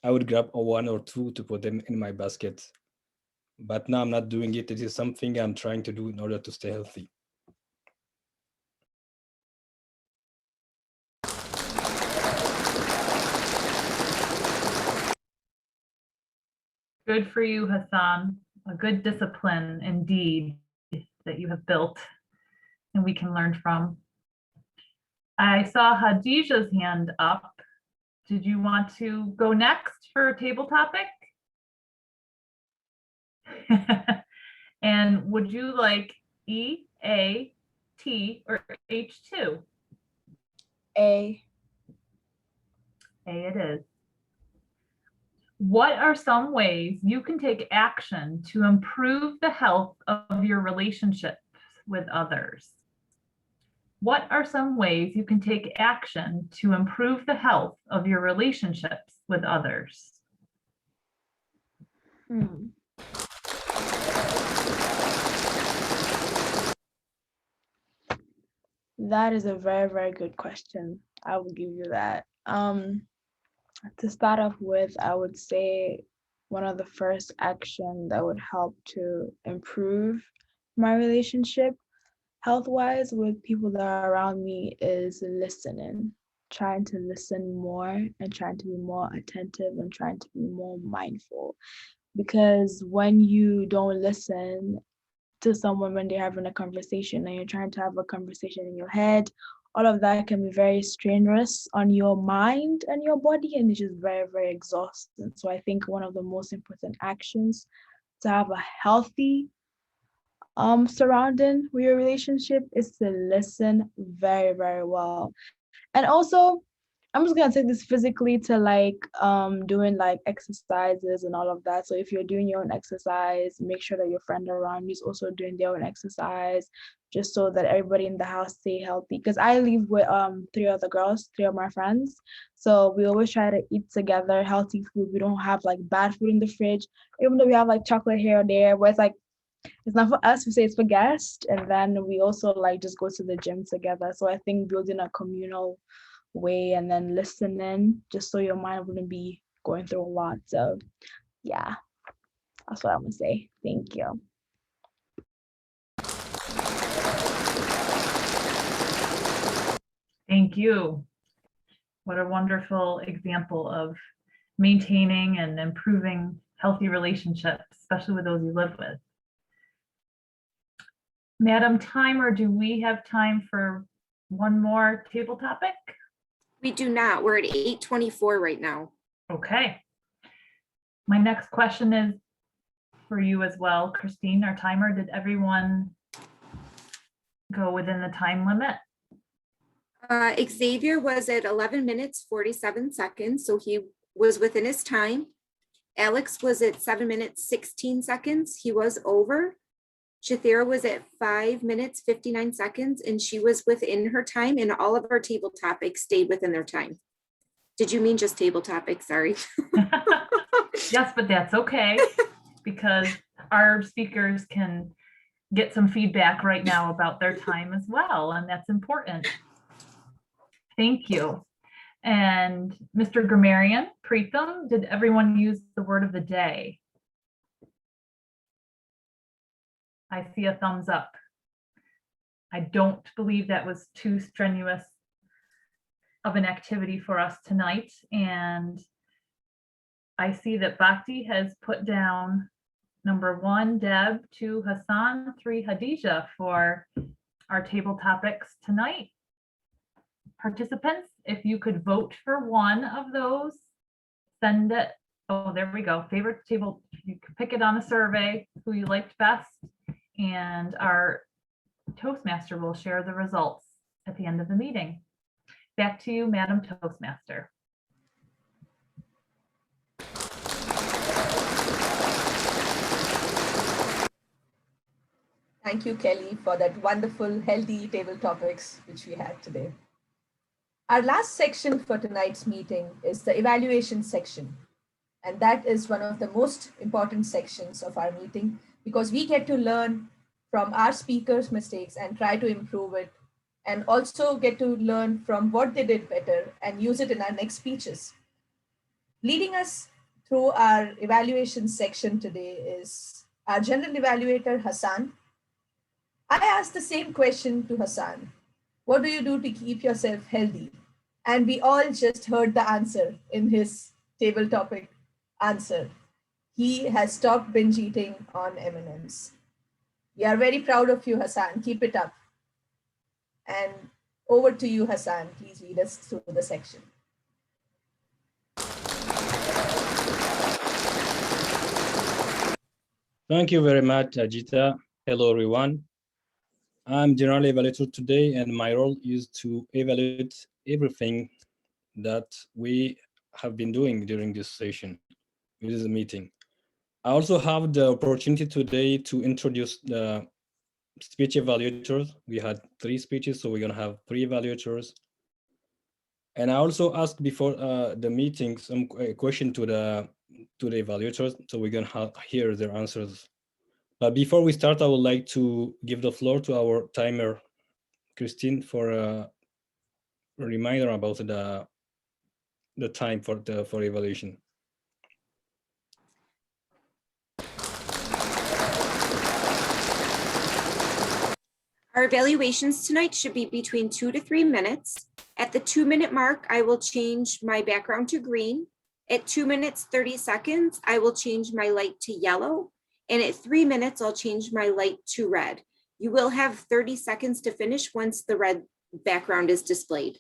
I would grab one or two to put them in my basket. But now I'm not doing it. It is something I'm trying to do in order to stay healthy. Good for you, Hassan. A good discipline indeed that you have built and we can learn from. I saw Hadijah's hand up. Did you want to go next for a table topic? And would you like E, A, T, or H2? A. A it is. What are some ways you can take action to improve the health of your relationships with others? What are some ways you can take action to improve the health of your relationships with others? That is a very, very good question. I will give you that. To start off with, I would say one of the first action that would help to improve my relationship health-wise with people that are around me is listening, trying to listen more and trying to be more attentive and trying to be more mindful. Because when you don't listen to someone when they're having a conversation and you're trying to have a conversation in your head, all of that can be very strenuous on your mind and your body, and it's just very, very exhausting. So I think one of the most important actions to have a healthy surrounding with your relationship is to listen very, very well. And also I'm just gonna take this physically to like doing like exercises and all of that. So if you're doing your own exercise, make sure that your friend around you is also doing their own exercise, just so that everybody in the house stay healthy. Because I live with three other girls, three of my friends. So we always try to eat together, healthy food. We don't have like bad food in the fridge, even though we have like chocolate here or there, but it's like it's not for us, we say it's for guests. And then we also like just go to the gym together. So I think building a communal way and then listening just so your mind wouldn't be going through a lot. So yeah, that's what I'm gonna say. Thank you. Thank you. What a wonderful example of maintaining and improving healthy relationships, especially with those you live with. Madam Timer, do we have time for one more table topic? We do not. We're at 8:24 right now. Okay. My next question is for you as well, Christine, our timer. Did everyone go within the time limit? Xavier was at 11 minutes, 47 seconds, so he was within his time. Alex was at 7 minutes, 16 seconds. He was over. Chithira was at 5 minutes, 59 seconds, and she was within her time, and all of our table topics stayed within their time. Did you mean just table topics? Sorry. Yes, but that's okay, because our speakers can get some feedback right now about their time as well, and that's important. Thank you. And Mr. Grammarian, Preetham, did everyone use the word of the day? I see a thumbs up. I don't believe that was too strenuous of an activity for us tonight. And I see that Bhakti has put down number 1, Deb, 2, Hassan, 3, Hadija for our table topics tonight. Participants, if you could vote for one of those, send it. Oh, there we go. Favorite table, you can pick it on a survey, who you liked best, and our Toastmaster will share the results at the end of the meeting. Back to you, Madam Toastmaster. Thank you, Kelly, for that wonderful, healthy table topics which we had today. Our last section for tonight's meeting is the evaluation section. And that is one of the most important sections of our meeting because we get to learn from our speakers' mistakes and try to improve it, and also get to learn from what they did better and use it in our next speeches. Leading us through our evaluation section today is our general evaluator, Hassan. I asked the same question to Hassan. What do you do to keep yourself healthy? And we all just heard the answer in his table topic answer. He has stopped binge eating on M&Ms. We are very proud of you, Hassan. Keep it up. And over to you, Hassan. Please lead us through the section. Thank you very much, Ajita. Hello, everyone. I'm General Evaluator today, and my role is to evaluate everything that we have been doing during this session, this meeting. I also have the opportunity today to introduce the speech evaluators. We had 3 speeches, so we're gonna have 3 evaluators. And I also asked before the meeting some question to the evaluators, so we're gonna hear their answers. But before we start, I would like to give the floor to our timer, Christine, for a reminder about the time for evaluation. Our evaluations tonight should be between 2 to 3 minutes. At the 2-minute mark, I will change my background to green. At 2 minutes, 30 seconds, I will change my light to yellow. And at 3 minutes, I'll change my light to red. You will have 30 seconds to finish once the red background is displayed.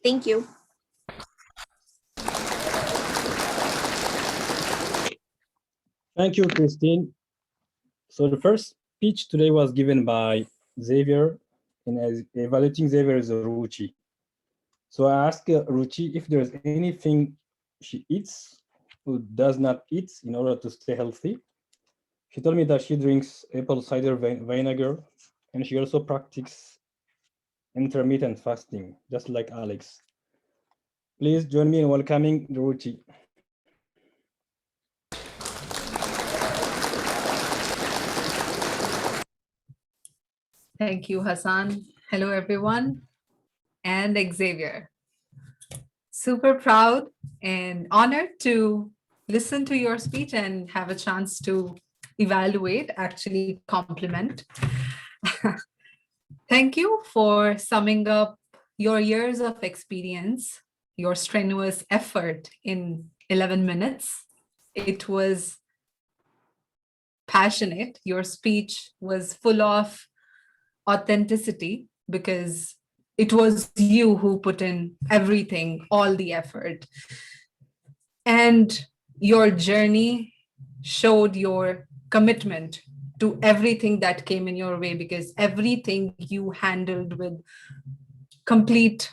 Thank you. Thank you, Christine. So the first speech today was given by Xavier, and as evaluating Xavier is Ruchi. So I asked Ruchi if there's anything she eats or does not eat in order to stay healthy. She told me that she drinks apple cider vinegar, and she also practices intermittent fasting, just like Alex. Please join me in welcoming Ruchi. Thank you, Hassan. Hello, everyone, and Xavier. Super proud and honored to listen to your speech and have a chance to evaluate, actually compliment. Thank you for summing up your years of experience, your strenuous effort in 11 minutes. It was passionate. Your speech was full of authenticity because it was you who put in everything, all the effort. And your journey showed your commitment to everything that came in your way, because everything you handled with complete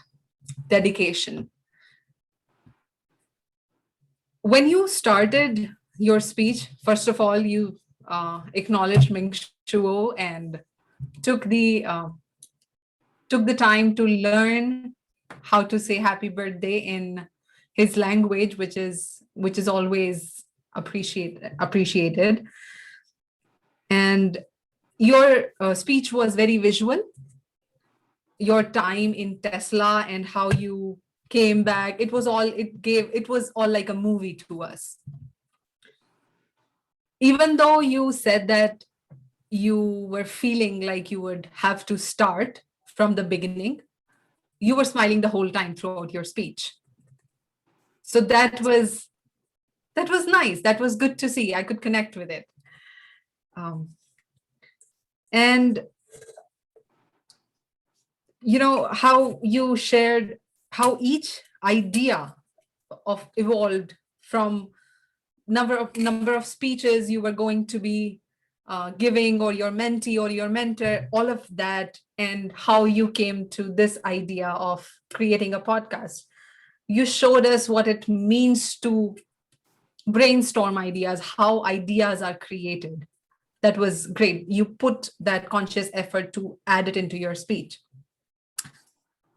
dedication. When you started your speech, first of all, you acknowledged Ming Shuo and took the time to learn how to say happy birthday in his language, which is always appreciated. And your speech was very visual. Your time in Tesla and how you came back, it was all like a movie to us. Even though you said that you were feeling like you would have to start from the beginning, you were smiling the whole time throughout your speech. So that was nice. That was good to see. I could connect with it. And you know how you shared how each idea of evolved from number of speeches you were going to be giving, or your mentee or your mentor, all of that, and how you came to this idea of creating a podcast. You showed us what it means to brainstorm ideas, how ideas are created. That was great. You put that conscious effort to add it into your speech.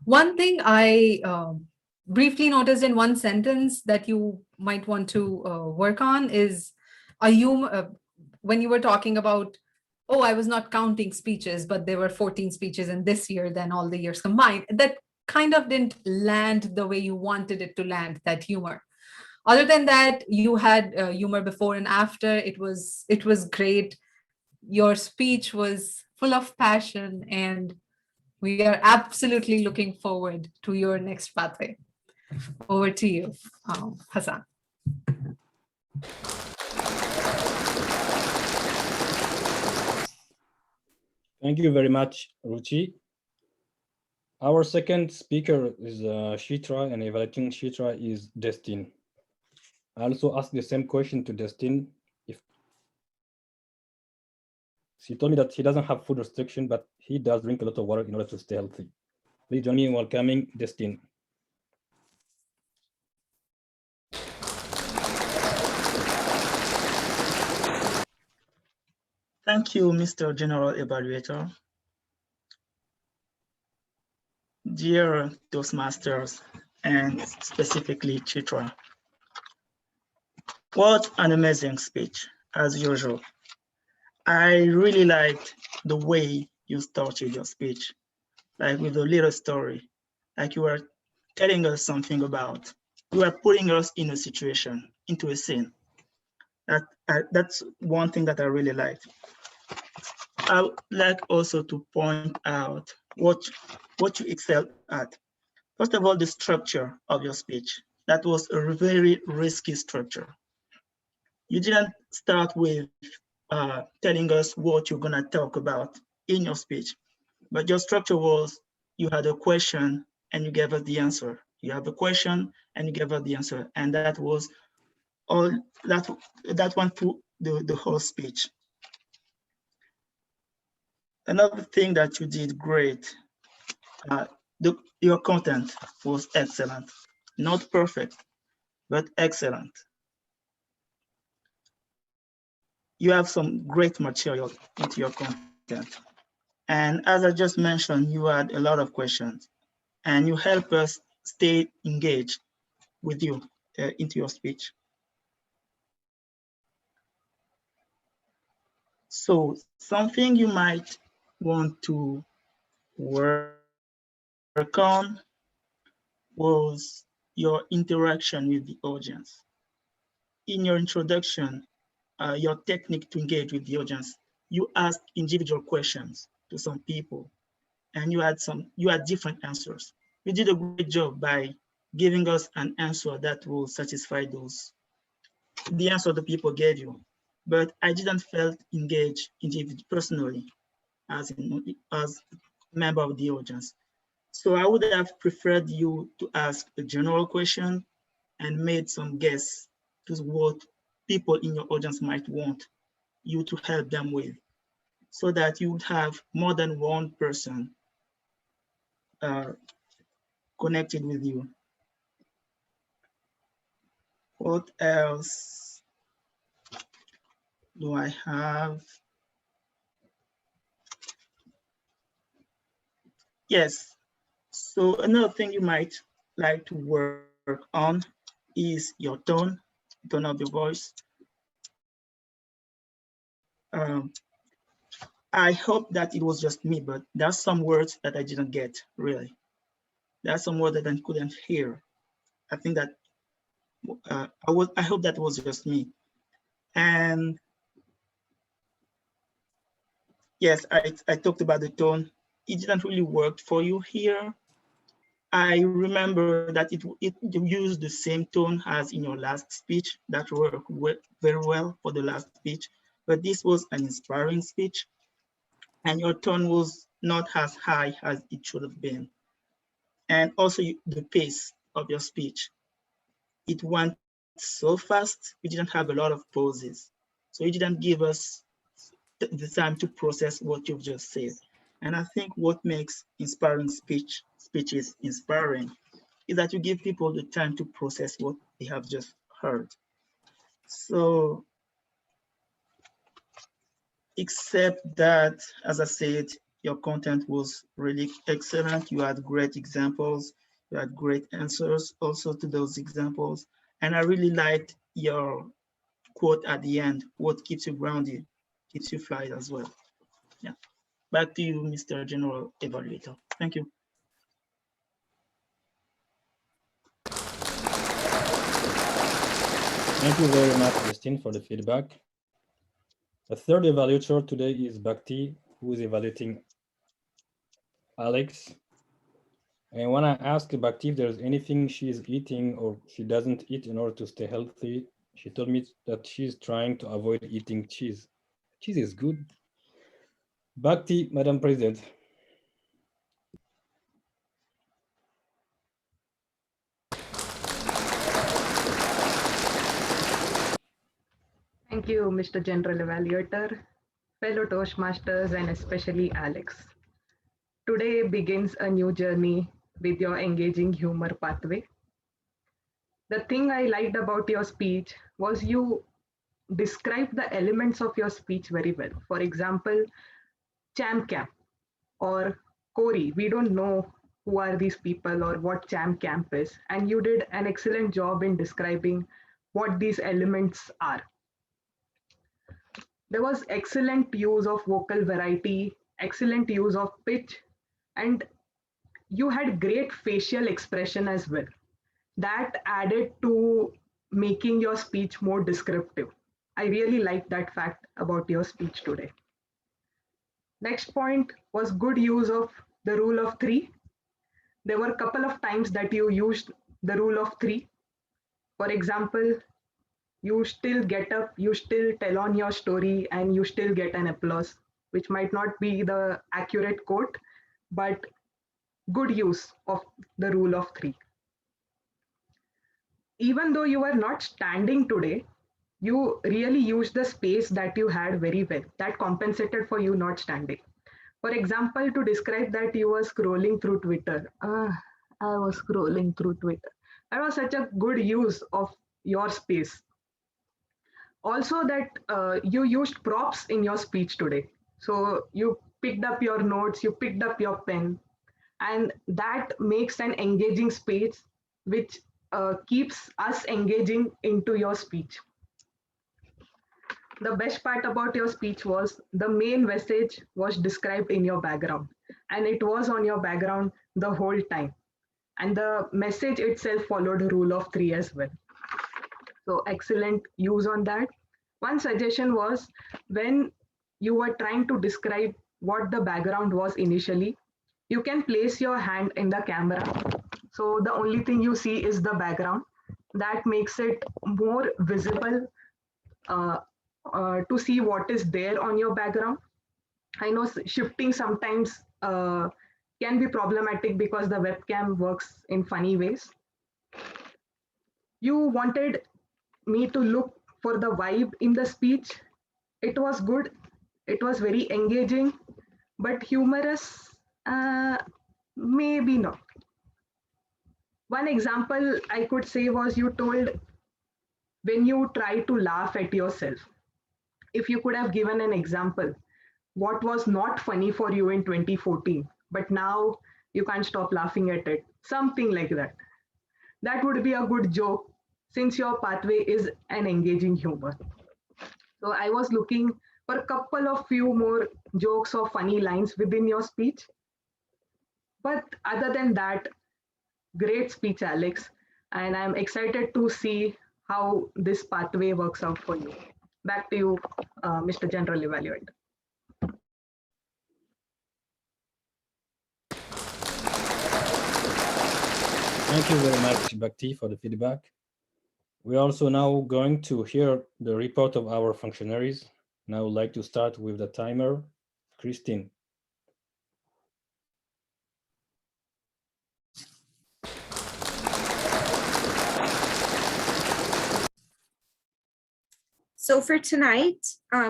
One thing I briefly noticed in one sentence that you might want to work on is when you were talking about, oh, I was not counting speeches, but there were 14 speeches in this year than all the years combined. That kind of didn't land the way you wanted it to land, that humor. Other than that, you had humor before and after. It was great. Your speech was full of passion, and we are absolutely looking forward to your next pathway. Over to you, Hassan. Thank you very much, Ruchi. Our second speaker is Shitra, and evaluating Shitra is Destin. I also asked the same question to Destin. She told me that he doesn't have food restriction, but he does drink a lot of water in order to stay healthy. Please join me in welcoming Destin. Thank you, Mr. General Evaluator. Dear Toastmasters, and specifically Chitra, what an amazing speech, as usual. I really liked the way you started your speech, like with a little story, like you were telling us something about, you were putting us in a situation, into a scene. That's one thing that I really liked. I would like also to point out what you excelled at. First of all, the structure of your speech. That was a very risky structure. You didn't start with telling us what you're gonna talk about in your speech, but your structure was, you had a question and you gave us the answer. You have a question and you gave us the answer. And that was all, that went through the whole speech. Another thing that you did great, Your content was excellent. Not perfect, but excellent. You have some great material into your content. And as I just mentioned, you had a lot of questions and you help us stay engaged with you into your speech. So something you might want to work on was your interaction with the audience. In your introduction, your technique to engage with the audience, you asked individual questions to some people and you had different answers. You did a great job by giving us an answer that will satisfy the answer the people gave you. But I didn't felt engaged personally as a member of the audience. So I would have preferred you to ask a general question and made some guess to what people in your audience might want you to help them with, so that you would have more than one person connected with you. What else do I have? Yes, so another thing you might like to work on is your tone of your voice. I hope that it was just me, but there's some words that I didn't get, really. There's some words that I couldn't hear. I think that I hope that was just me. And yes, I talked about the tone. It didn't really work for you here. I remember that it used the same tone as in your last speech. That worked very well for the last speech, but this was an inspiring speech and your tone was not as high as it should have been. And also the pace of your speech. It went so fast, we didn't have a lot of pauses. So you didn't give us the time to process what you've just said. And I think what makes inspiring speeches inspiring is that you give people the time to process what they have just heard. So, except that, as I said, your content was really excellent. You had great examples. You had great answers also to those examples. And I really liked your quote at the end, what keeps you grounded, keeps you fly as well. Yeah. Back to you, Mr. General Evaluator. Thank you. Thank you very much, Justin, for the feedback. The third evaluator today is Bhakti, who is evaluating Alex. And when I asked Bhakti if there's anything she's eating or she doesn't eat in order to stay healthy, she told me that she's trying to avoid eating cheese. Cheese is good. Bhakti, Madam President. Thank you, Mr. General Evaluator, fellow Toastmasters, and especially Alex. Today begins a new journey with your engaging humor pathway. The thing I liked about your speech was you described the elements of your speech very well. For example, Champ Camp or Corey. We don't know who are these people or what Champ Camp is. And you did an excellent job in describing what these elements are. There was excellent use of vocal variety, excellent use of pitch, and you had great facial expression as well. That added to making your speech more descriptive. I really like that fact about your speech today. Next point was good use of the rule of three. There were a couple of times that you used the rule of three. For example, you still get up, you still tell on your story, and you still get an applause, which might not be the accurate quote, but good use of the rule of three. Even though you were not standing today, you really used the space that you had very well. That compensated for you not standing. For example, to describe that you were scrolling through Twitter. I was scrolling through Twitter. That was such a good use of your space. Also, that you used props in your speech today. So you picked up your notes, you picked up your pen, and that makes an engaging speech, which keeps us engaging into your speech. The best part about your speech was the main message was described in your background, and it was on your background the whole time. And the message itself followed rule of three as well. So excellent use on that. One suggestion was when you were trying to describe what the background was initially, you can place your hand in the camera. So the only thing you see is the background. That makes it more visible uh, to see what is there on your background. I know shifting sometimes can be problematic because the webcam works in funny ways. You wanted me to look for the vibe in the speech. It was good. It was very engaging, but humorous, maybe not. One example I could say was you told when you try to laugh at yourself. If you could have given an example, what was not funny for you in 2014, but now you can't stop laughing at it, something like that. That would be a good joke since your pathway is an engaging humor. So I was looking for a couple of few more jokes or funny lines within your speech. But other than that, great speech, Alex. And I'm excited to see how this pathway works out for you. Back to you, Mr. General Evaluator. Thank you very much, Bhakti, for the feedback. We're also now going to hear the report of our functionaries. And I would like to start with the timer. Christine. So for tonight,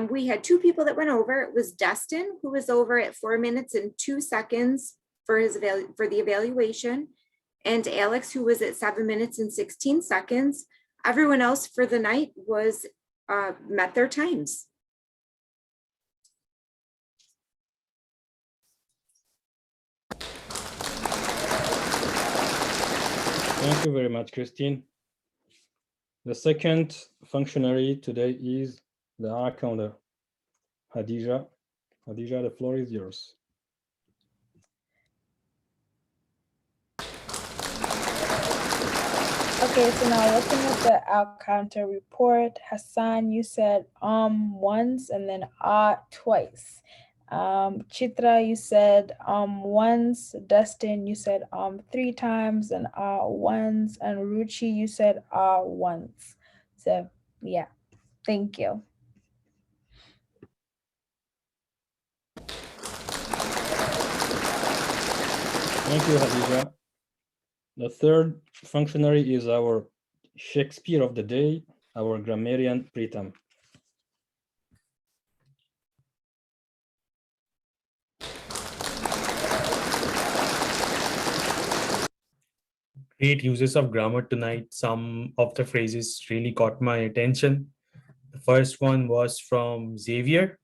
we had two people that went over. It was Destin, who was over at 4 minutes and 2 seconds for the evaluation, and Alex, who was at 7 minutes and 16 seconds. Everyone else for the night was met their times. Thank you very much, Christine. The second functionary today is the R-counter, Hadija. Hadija, the floor is yours. Okay, so now looking at the out counter report, Hassan, you said once and then twice. Chitra, you said once. Dustin, you said 3 times and once. And Ruchi, you said once. So yeah, thank you. Thank you, Hadija. The third functionary is our Shakespeare of the day, our grammarian Pritam. Great uses of grammar tonight. Some of the phrases really caught my attention. The first one was from Xavier,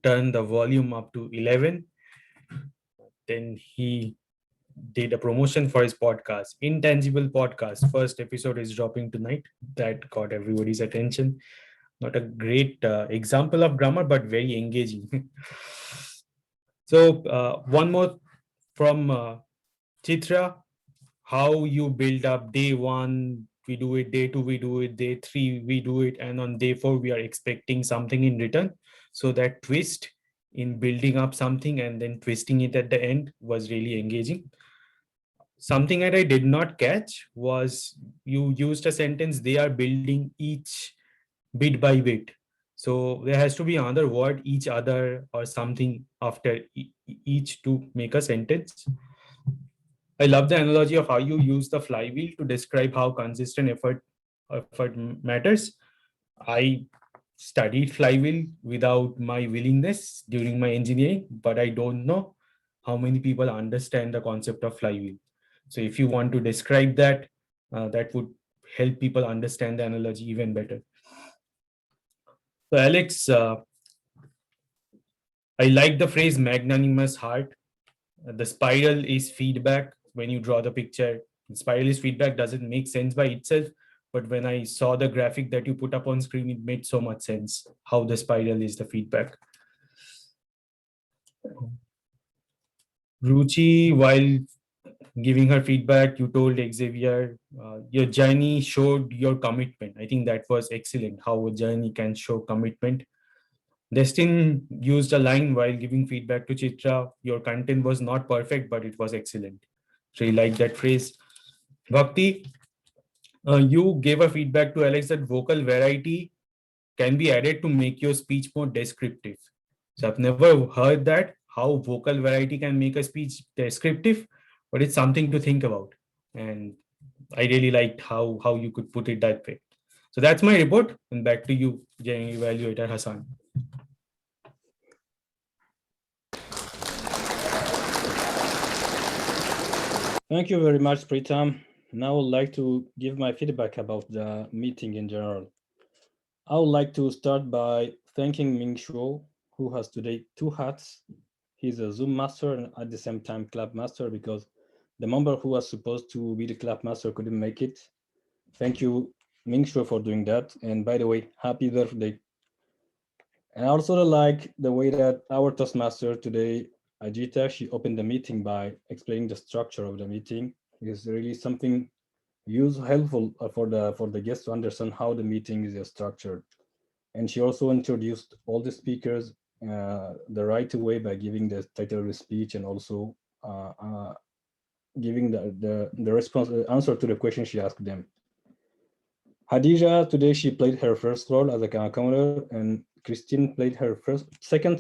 turn the volume up to 11. Then he did a promotion for his podcast, Intangible Podcast. First episode is dropping tonight. That got everybody's attention. Not a great example of grammar, but very engaging. So one more from Chitra, how you build up day 1, we do it, day 2, we do it, day 3, we do it, and on day 4, we are expecting something in return. So that twist in building up something and then twisting it at the end was really engaging. Something that I did not catch was you used a sentence, they are building each bit by bit. So there has to be another word, each other, or something after each to make a sentence. I love the analogy of how you use the flywheel to describe how consistent effort matters. I studied flywheel without my willingness during my engineering, but I don't know how many people understand the concept of flywheel. So if you want to describe that, that would help people understand the analogy even better. So Alex, I like the phrase magnanimous heart. The spiral is feedback. When you draw the picture, the spiral is feedback doesn't make sense by itself. But when I saw the graphic that you put up on screen, it made so much sense how the spiral is the feedback. Ruchi, while giving her feedback, you told Xavier, your journey showed your commitment. I think that was excellent, how a journey can show commitment. Destin used a line while giving feedback to Chitra, your content was not perfect, but it was excellent. Really like that phrase. Bhakti, you gave a feedback to Alex that vocal variety can be added to make your speech more descriptive. So I've never heard that, how vocal variety can make a speech descriptive, but it's something to think about. And I really liked how you could put it that way. So that's my report. And back to you, evaluator Hassan. Thank you very much, Pritam. Now I would like to give my feedback about the meeting in general. I would like to start by thanking Ming Shuo, who has today 2 hats. He's a Zoom master and at the same time clap master, because the member who was supposed to be the clap master couldn't make it. Thank you, Ming Shuo, for doing that. And by the way, happy birthday. And I also like the way that our Toastmaster today, Ajita, she opened the meeting by explaining the structure of the meeting. It's really something helpful for the guests to understand how the meeting is structured. And she also introduced all the speakers the right way by giving the title of the speech and also giving the response answer to the question she asked them. Hadija, today she played her first role as a counter, and Christine played her second,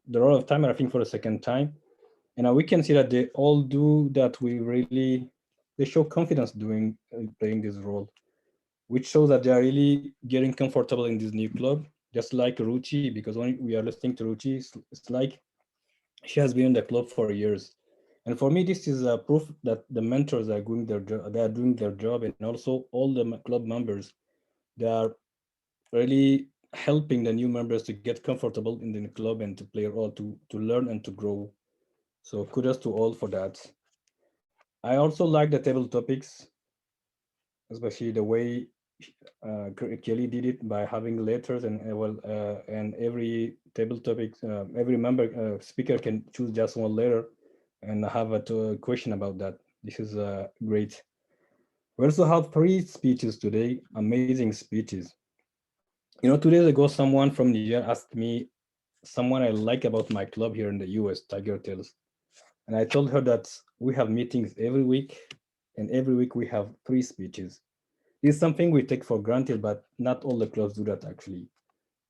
the role of timer, I think, for the second time. And we can see that they all do that. They show confidence doing playing this role, which shows that they are really getting comfortable in this new club, just like Ruchi, because when we are listening to Ruchi, it's like she has been in the club for years. And for me, this is a proof that the mentors are doing their job, and also all the club members, they are really helping the new members to get comfortable in the club and to play a role, to learn and to grow. So kudos to all for that. I also like the table topics, especially the way Kelly did it by having letters and every table topic, every member speaker can choose just one letter and have a question about that. This is great. We also have 3 speeches today, amazing speeches. 2 days ago, someone from Niger asked me someone I like about my club here in the US, Tigertales. And I told her that we have meetings every week, and every week we have 3 speeches. This is something we take for granted, but not all the clubs do that actually.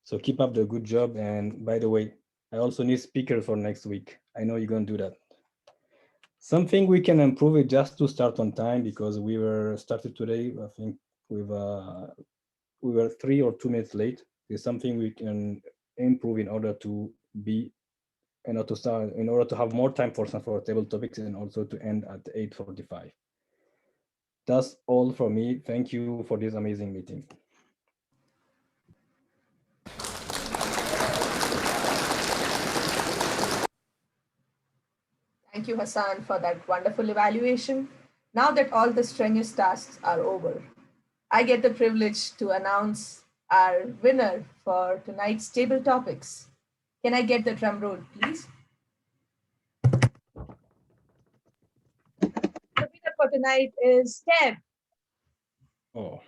So keep up the good job. And by the way, I also need speakers for next week. I know you're going to do that. Something we can improve is just to start on time, because we were started today, I think we were 3 or 2 minutes late. There's something we can improve in order to be, in order to have more time for table topics and also to end at 8:45. That's all for me. Thank you for this amazing meeting. Thank you, Hassan, for that wonderful evaluation. Now that all the strenuous tasks are over, I get the privilege to announce our winner for tonight's table topics. Can I get the drum roll, please? The winner for tonight is Deb. Oh.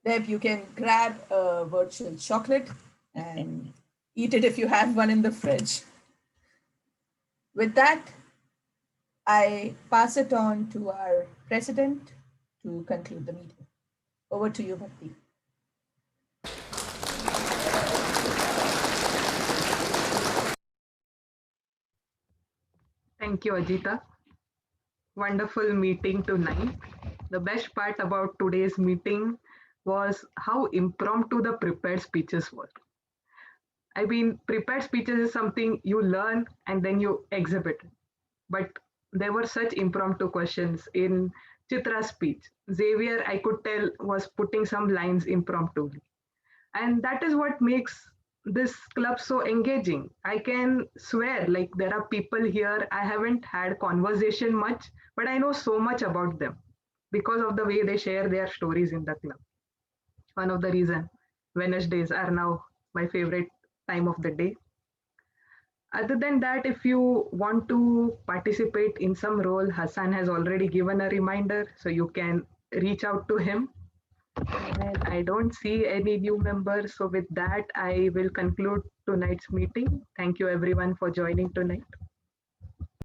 Deb, you can grab a virtual chocolate and eat it if you have one in the fridge. With that, I pass it on to our president to conclude the meeting. Over to you, Bhakti. Thank you, Ajita. Wonderful meeting tonight. The best part about today's meeting was how impromptu the prepared speeches were. I mean, prepared speeches is something you learn and then you exhibit. But there were such impromptu questions in Chitra's speech. Xavier, I could tell, was putting some lines impromptu. And that is what makes this club so engaging. I can swear, like, there are people here, I haven't had conversation much, but I know so much about them because of the way they share their stories in the club. One of the reason Wednesdays are now my favorite time of the day. Other than that, if you want to participate in some role, Hassan has already given a reminder, so you can reach out to him. And I don't see any new members. So with that, I will conclude tonight's meeting. Thank you everyone for joining tonight.